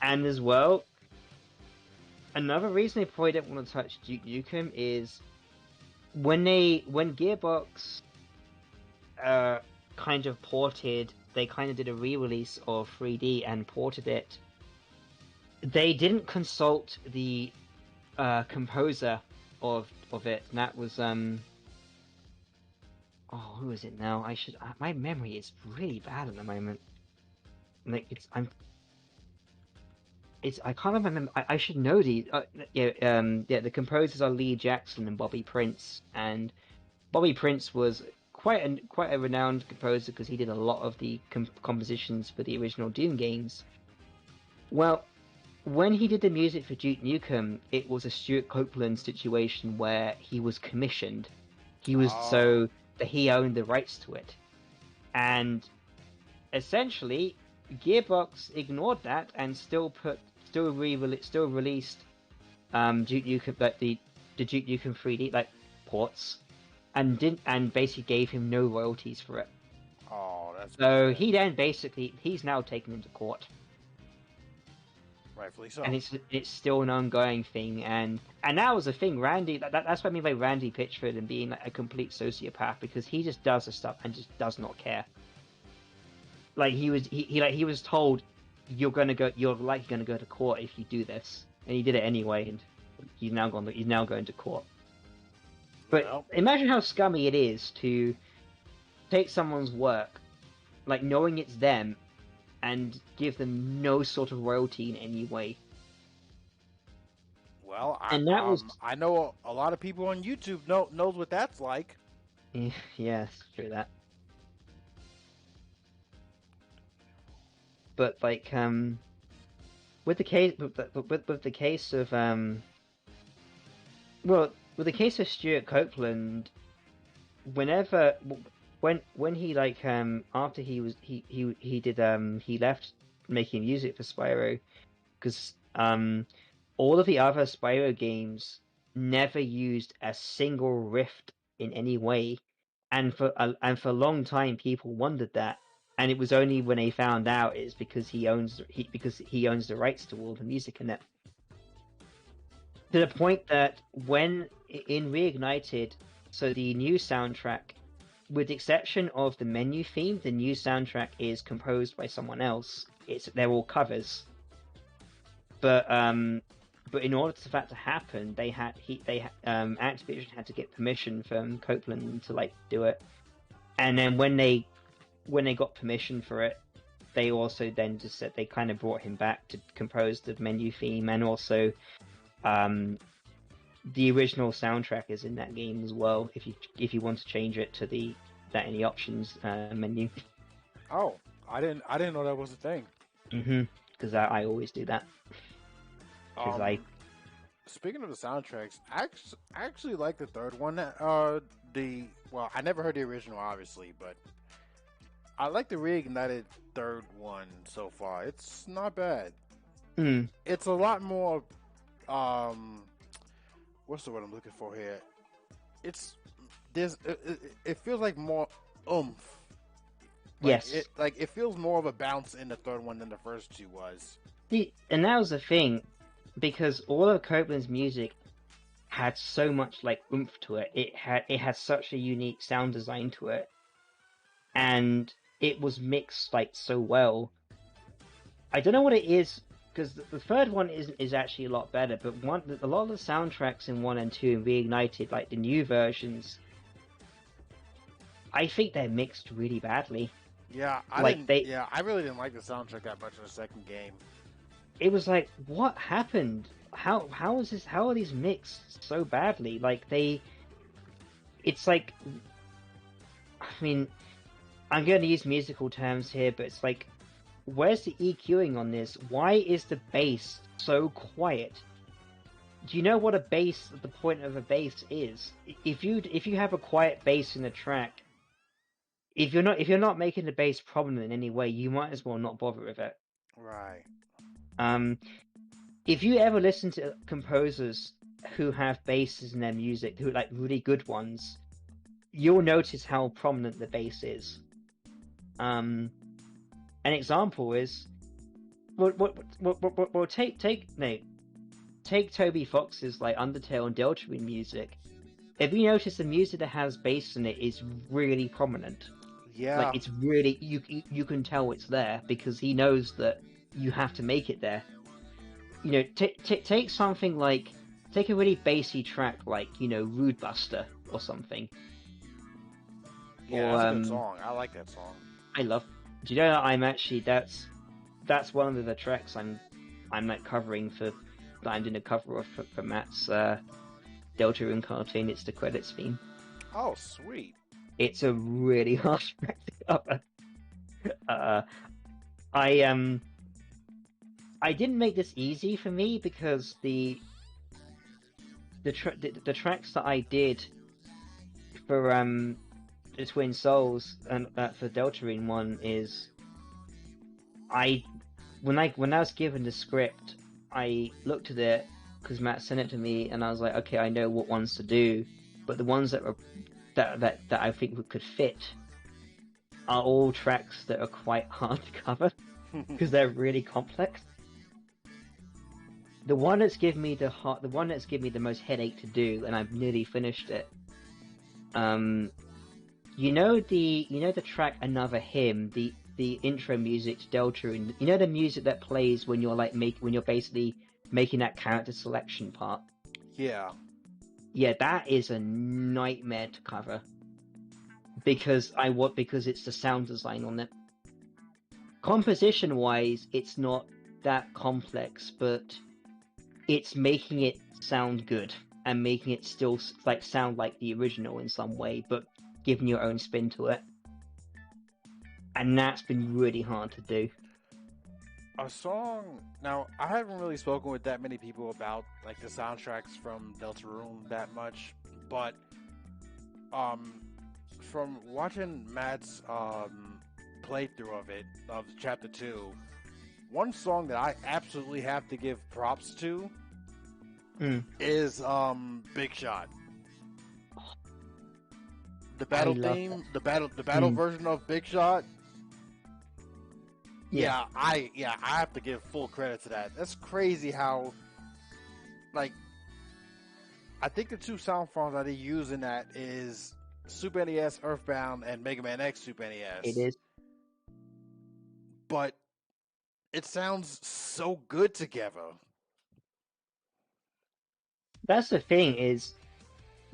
as well, another reason they probably don't want to touch Duke Nukem is when Gearbox kind of did a re-release of 3D and ported it. They didn't consult the composer of it, and that was who is it now? My memory is really bad at the moment. Like I can't remember. I should know the the composers are Lee Jackson and Bobby Prince, and Bobby Prince was quite a renowned composer because he did a lot of the compositions for the original Doom games. Well, when he did the music for Duke Nukem, it was a Stuart Copeland situation where he was commissioned. So that he owned the rights to it, and essentially, Gearbox ignored that and still released Duke Nukem, like the Duke Nukem 3D like ports, and basically gave him no royalties for it. Oh, that's So bad. he's now taken him to court, Rightfully so. and it's still an ongoing thing. And that was the thing, Randy. That's what I mean by Randy Pitchford and being like a complete sociopath, because he just does the stuff and just does not care. Like he was told, you're likely gonna go to court if you do this, and he did it anyway, and he's now going to court. But Well, imagine how scummy it is to take someone's work, like knowing it's them, and give them no sort of royalty in any way. well, And that was I know a lot of people on YouTube knows what that's like. yeah, it's true that. But like with the case with the case of well, with the case of Stuart Copeland, whenever when he like after he did he left making music for Spyro, because all of the other Spyro games never used a single riff in any way, and for a long time people wondered that, and it was only when they found out it's because he owns the rights to all the music in it. To the point that when in Reignited, so the new soundtrack, with the exception of the menu theme, the new soundtrack is composed by someone else. They're all covers. But in order for that to happen, Activision had to get permission from Copeland to like do it. And then when they got permission for it, they also then just said they kind of brought him back to compose the menu theme, and also the original soundtrack is in that game as well. If you want to change it to that in the options menu. Oh, I didn't know that was a thing. Because I always do that. Speaking of the soundtracks, I actually like the third one. I never heard the original, obviously, but I like the reignited third one so far. It's not bad. It's a lot more. What's the word I'm looking for here? It feels like more oomph. Yes. It feels more of a bounce in the third one than the first two was. And that was the thing, because all of Copeland's music had so much like oomph to it. It had such a unique sound design to it, and it was mixed like so well. I don't know what it is, because the third one is actually a lot better. But a lot of the soundtracks in 1 and 2 Reignited, like the new versions, I think they're mixed really badly. Yeah, I really didn't like the soundtrack that much in the second game. It was like, what happened? How is this? How are these mixed so badly? Like it's like, I mean, I'm going to use musical terms here, but it's like, where's the EQing on this? Why is the bass so quiet? Do you know what the point of a bass is? If you have a quiet bass in a track, if you're not making the bass prominent in any way, you might as well not bother with it. Right. If you ever listen to composers who have basses in their music, who like really good ones, you'll notice how prominent the bass is. An example is, take Toby Fox's like Undertale and Deltarune music. If you notice, the music that has bass in it is really prominent. Yeah. Like it's really you can tell it's there because he knows that you have to make it there. You know, take something like take a really bassy track like Rude Buster or something. Yeah, that's a good song. I like that song. I love. Do you know that that's one of the tracks I'm like covering for. I'm doing a cover of for Matt's Deltarune cartoon. It's the credits theme. Oh, sweet! It's a really hard track to cover. I didn't make this easy for me because the tracks that I did for the Twin Souls and for Deltarune one is I when I was given the script, I looked at it because Matt sent it to me, and I was like, okay, I know what ones to do, but the ones that I think could fit are all tracks that are quite hard to cover because they're really complex. The one that's given me the one that's given me the most headache to do, and I've nearly finished it. The track Another Hymn, the intro music to Deltarune. You know the music that plays when you're when you're basically making that character selection part. Yeah. Yeah, that is a nightmare to cover because it's the sound design on it. Composition wise, it's not that complex, but it's making it sound good and making it still sound like the original in some way, but giving your own spin to it. And that's been really hard to do. A song. Now, I haven't really spoken with that many people about like the soundtracks from Deltarune that much, but from watching Matt's playthrough of it, of Chapter 2, one song that I absolutely have to give props to is Big Shot. The battle theme, the battle version of Big Shot. Yeah, I have to give full credit to that. That's crazy how, like, I think the two sound fonts that he used in that is Super NES Earthbound and Mega Man X Super NES. It is. But it sounds so good together. That's the thing is,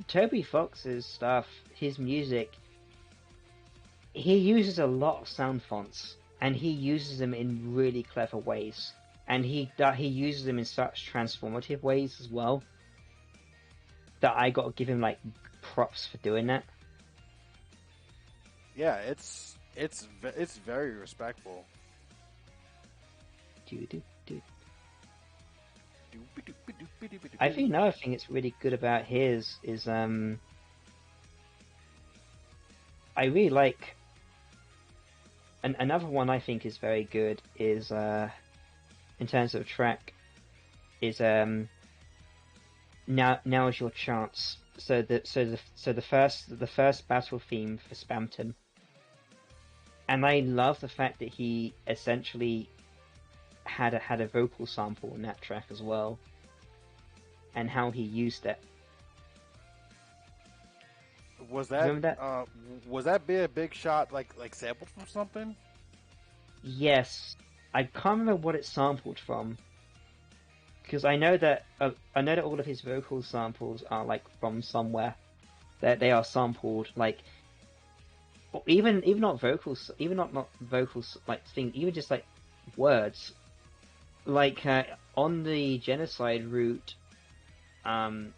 Toby Fox's stuff, his music, he uses a lot of sound fonts, and he uses them in really clever ways, and he uses them in such transformative ways as well. That I got to give him like props for doing that. Yeah, it's very respectful. I think another thing that's really good about his is I really like another one I think is very good is in terms of track is now is your chance. So the first battle theme for Spamton. And I love the fact that he essentially had a vocal sample in that track as well, and how he used it. Was that be a Big Shot like sampled from something? Yes, I can't remember what it sampled from, because I know that all of his vocal samples are like from somewhere. That they are sampled like even not vocals, even not vocals like thing, even just like words. Like on the genocide route, when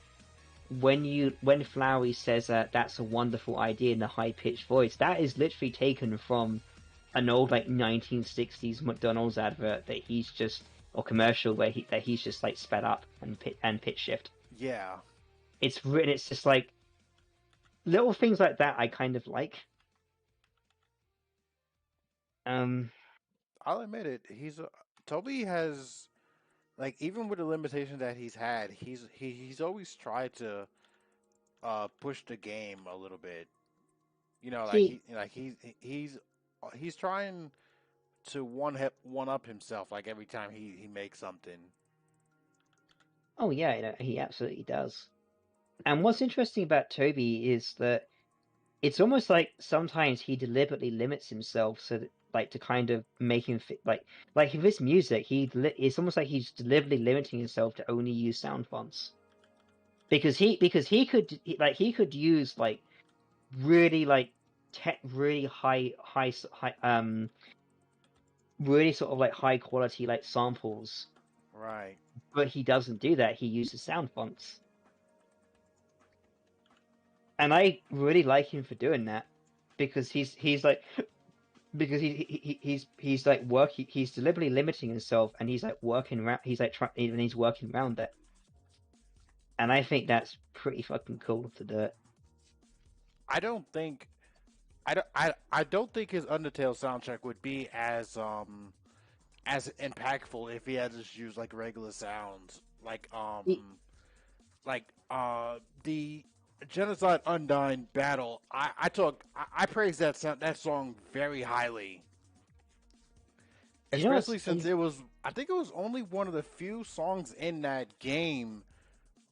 Flowey says that's a wonderful idea in a high pitched voice, that is literally taken from an old like 1960s McDonald's advert that he's just or commercial where he's just like sped up and pitch shift. Yeah, it's written. It's just like little things like that I kind of like. I'll admit it. Toby has, like, even with the limitations that he's had, he's always tried to push the game a little bit. You know, he's trying to one up himself like every time he makes something. Oh yeah, he absolutely does. And what's interesting about Toby is that it's almost like sometimes he deliberately limits himself so that like to kind of make him fit like with his music it's almost like he's deliberately limiting himself to only use sound fonts because he could use like really like really high really sort of like high quality like samples, Right. but he doesn't do that. He uses sound fonts, and I really like him for doing that because he's like because he's like working. He's deliberately limiting himself, and he's like working around. He's like even he's working around it, and I think that's pretty fucking cool to do it. I don't think I don't think his Undertale soundtrack would be as as impactful if he had just used like regular sounds, Y- the Genocide Undying battle. I praise that song very highly, You know especially what's since it was I think it was only one of the few songs in that game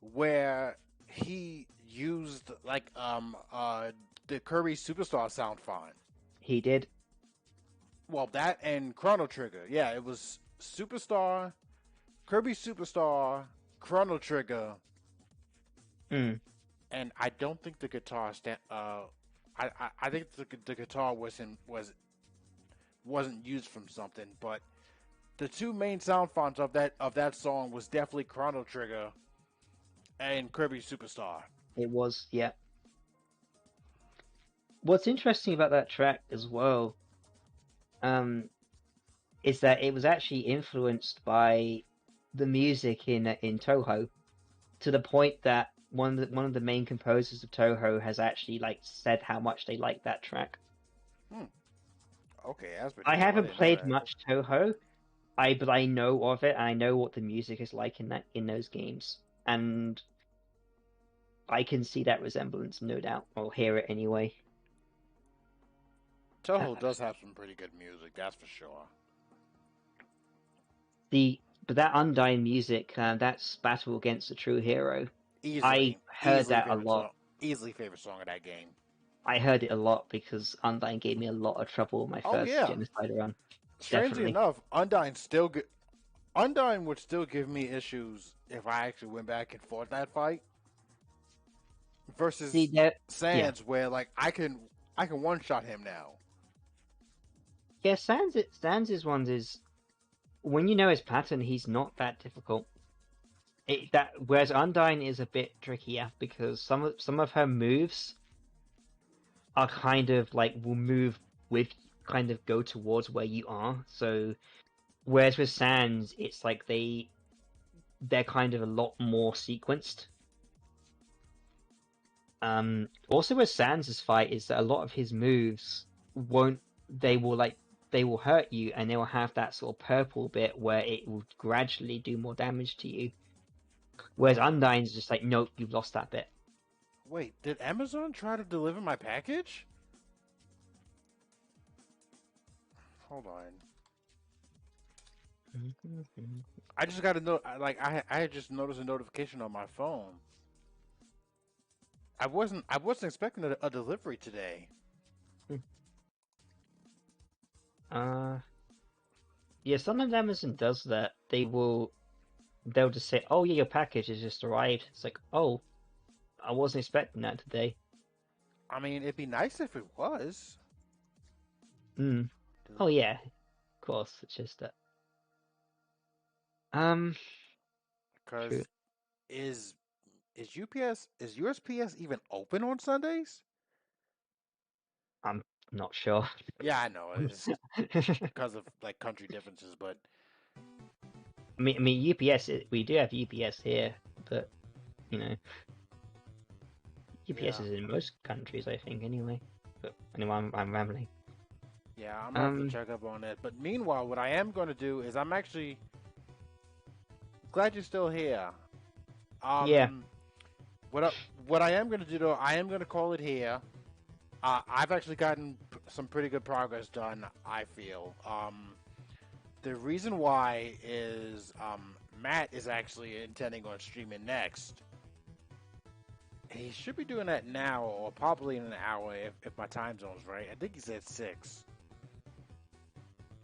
where he used the Kirby Superstar sound font. he did. Well, that and Chrono Trigger. Yeah, it was Superstar, Kirby Superstar, Chrono Trigger, Mm. and I don't think the guitar I think the guitar wasn't used from something, but the two main sound fonts of that song was definitely Chrono Trigger and Kirby Superstar. It was, yeah. What's interesting about that track as well, um, is that it was actually influenced by the music in Toho, to the point that one of the main composers of Toho has actually like said how much they like that track. Hmm. Okay, that's pretty I cool. I haven't didn't know played that. much Toho, but I know of it and I know what the music is like in those games, and I can see that resemblance, no doubt. I'll hear it anyway. Uh, Toho does have some pretty good music, that's for sure. but that Undying music, that's Battle Against the True Hero. I Easily, heard easily that a favorite lot. song. Easily favorite song of that game. I heard it a lot because Undying gave me a lot of trouble in my Oh first yeah. Genocide run. Strangely Definitely. enough, Undyne would still give me issues if I actually went back and fought that fight See versus there, yeah, Sans, where like I can one shot him now. yeah. Sans' ones is when you know his pattern, he's not that difficult. Whereas Undyne is a bit trickier because some of her moves are kind of like will move with kind of go towards where you are. So whereas with Sans, it's like they're kind of a lot more sequenced. Also with Sans' fight is that a lot of his moves won't they will like they will hurt you and they will have that sort of purple bit where it will gradually do more damage to you. Whereas Hmm. Undyne's just like, nope, you've lost that bit. Wait, did Amazon try to deliver my package? Hold on. I just got to know. I had just noticed a notification on my phone. I wasn't expecting a delivery today. uh, yeah, sometimes Amazon does that. They'll just say, oh yeah, your package has just arrived. It's like, oh, I wasn't expecting that today. I mean, it'd be nice if it was. Hmm. Oh yeah, of course. It's just that. Um, true. Because is is USPS even open on Sundays? I'm not sure. Yeah, I know it's because of like country differences, but I mean, UPS. We do have UPS here, but you know, UPS yeah, is in most countries, I think, anyway. But anyway, I'm rambling. yeah, I'm gonna have to Um, check up on that. But meanwhile, what I am going to do is I'm actually glad you're still here. yeah. Um, what I am going to do though, I am going to call it here. I've actually gotten some pretty good progress done. I feel. The reason why is Matt is actually intending on streaming next. He should be doing that now or probably in an hour if my time zone's right. I think he said 6.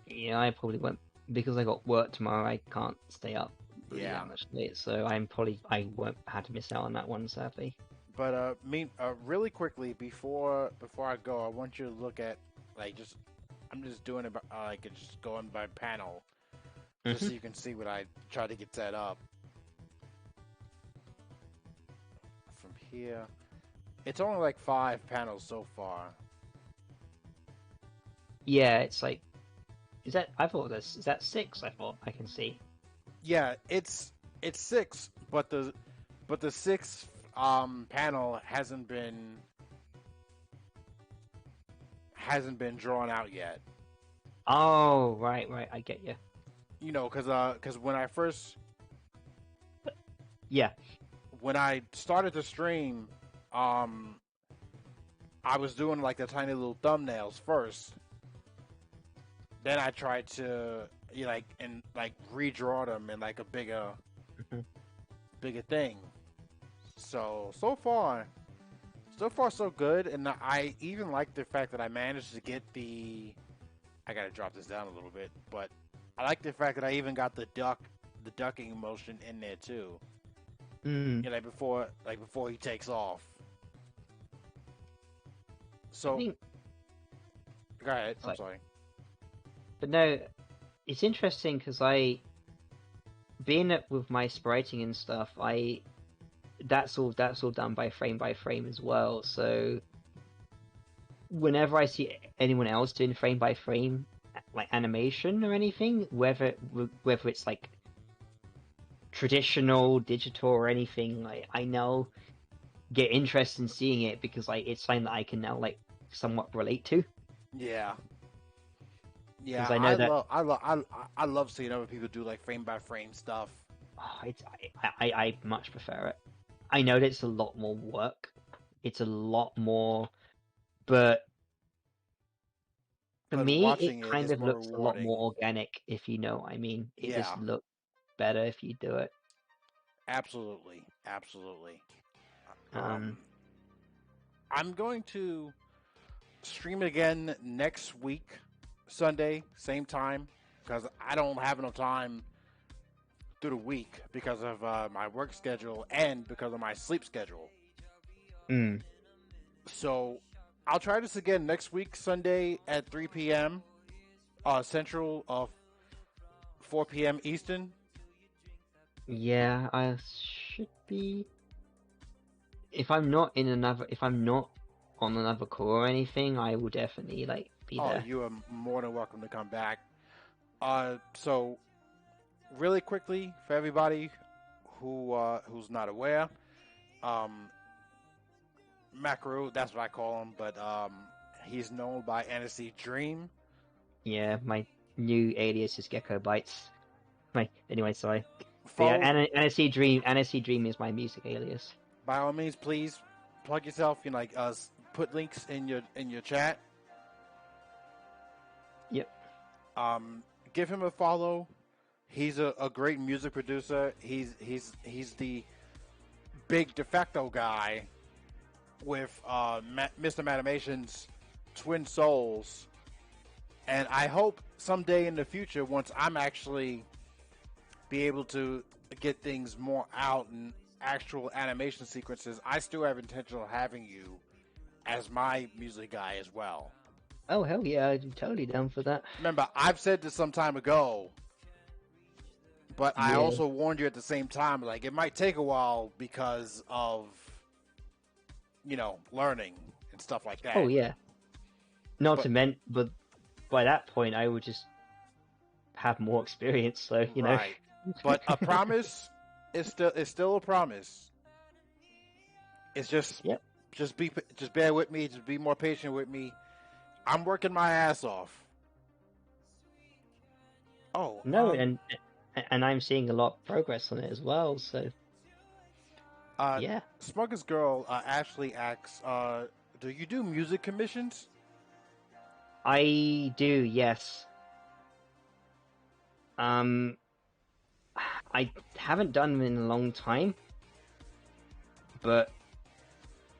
Yeah, I probably won't because I got work tomorrow. I can't stay up really Yeah. that much late, so I won't have to miss out on that one, sadly. But really quickly before I go, I want you to look at like just I'm just doing it like just going by panel just Hmm. so you can see what I try to get set up from here. It's only like 5 panels so far. Yeah, it's like, is that? I thought this is that 6. I thought I can see. Yeah, it's 6, but the sixth panel hasn't been drawn out yet. Oh, right, right. I get you. because Yeah. when I started to stream, um, I was doing like the tiny little thumbnails first. Then I tried to redraw them in like a Mhm. bigger thing. So far, so good, and I even like the fact that I managed to get the. I gotta drop this down a little bit, but I like the fact that I even got the ducking motion in there too. Mm. Before he takes off. I So think, go ahead. it's I'm like, sorry. but no, it's interesting because being it with my spriting and stuff, that's all done by frame as well. So whenever I see anyone else doing frame by frame, like animation or anything, whether it's like traditional, digital, or anything, like I now get interest in seeing it because like it's something that I can now like somewhat relate to. Yeah, Because yeah. I know that I love seeing other people do like frame by frame stuff. I much prefer it. I know that it's a lot more work. It's a lot more, but for But me, it watching it kind is of more looks a lot rewarding. more organic, if you know what I mean. It Yeah, just looks better if you do it. absolutely, absolutely. Um, I'm going to stream it again next week, Sunday, same time, because I don't have enough time through the week because of my work schedule and because of my sleep schedule. mm, So I'll try this again next week, Sunday at 3 p.m. Central, 4 p.m. Eastern. yeah, I should be. If I'm not on another call or anything, I will definitely like be Oh, there. you are more than welcome to come back. So really quickly for everybody who's not aware, um, Macro, that's what I call him, but he's known by NSC Dream. Yeah, my new alias is Gecko Bites. Anyway, sorry. But yeah, Follow NSC Dream is my music alias. by all means, please plug yourself. Put links in your chat. Yep. Um, give him a follow. He's a great music producer. He's the big de facto guy with Mr. Matimation's Twin Souls, and I hope someday in the future, once I'm actually be able to get things more out and actual animation sequences, I still have intention of having you as my music guy as well. Oh hell yeah, I'm totally down for that. Remember, I've said this some time ago, but I Yeah. also warned you at the same time, like it might take a while because of learning and stuff like Oh that. yeah. Not But to mention, but by that point, I would just have more experience. So you know. right, but a promise is still a promise. It's Yep. just bear with me, just be more patient with me. I'm working my ass off. Oh, No, and I'm seeing a lot of progress on it as well. So yeah, Smuggler's Girl Ashley asks, do you do music commissions? I do. Yes. Um, I haven't done them in a long time, but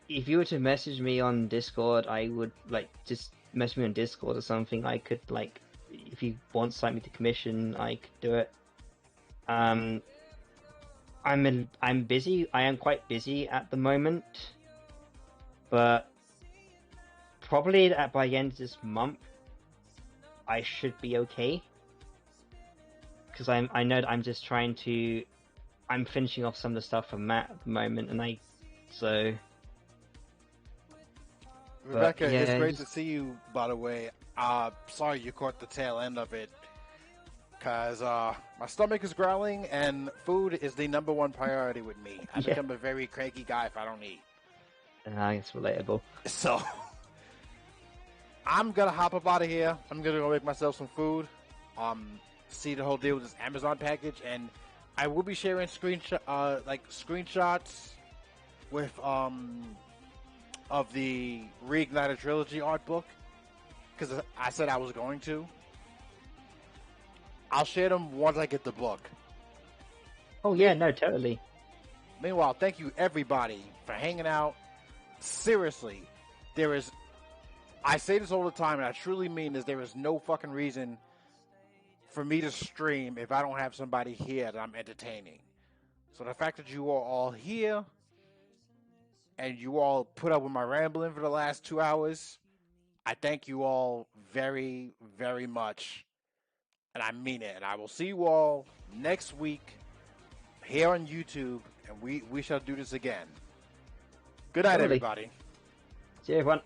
if you were to message me on Discord, I would like just message me on Discord or something. I could like, if you want something to commission, I could do it. I'm busy. I am quite busy at the moment, but probably by the end of this month, I should be okay. Because I know that I'm just trying to. I'm finishing off some of the stuff for Matt at the moment, and so. Rebecca, Yeah, it's great to see you, by the way. Sorry you caught the tail end of it. Because my stomach is growling and food is the number one priority with me. I yeah, become a very cranky guy if I don't eat. it's relatable. So I'm going to hop up out of here. I'm going to go make myself some food. see the whole deal with this Amazon package, and I will be sharing screenshots with of the Reignited Trilogy art book because I said I was going to. I'll share them once I get the book. Oh yeah, no, totally. Meanwhile, thank you everybody for hanging out. Seriously, I say this all the time, and I truly mean this, there is no fucking reason for me to stream if I don't have somebody here that I'm entertaining. So the fact that you are all here and you all put up with my rambling for the last 2 hours, I thank you all very, very much. And I mean it. And I will see you all next week here on YouTube, and we shall do this again. Good night, Totally. everybody. See you, everyone.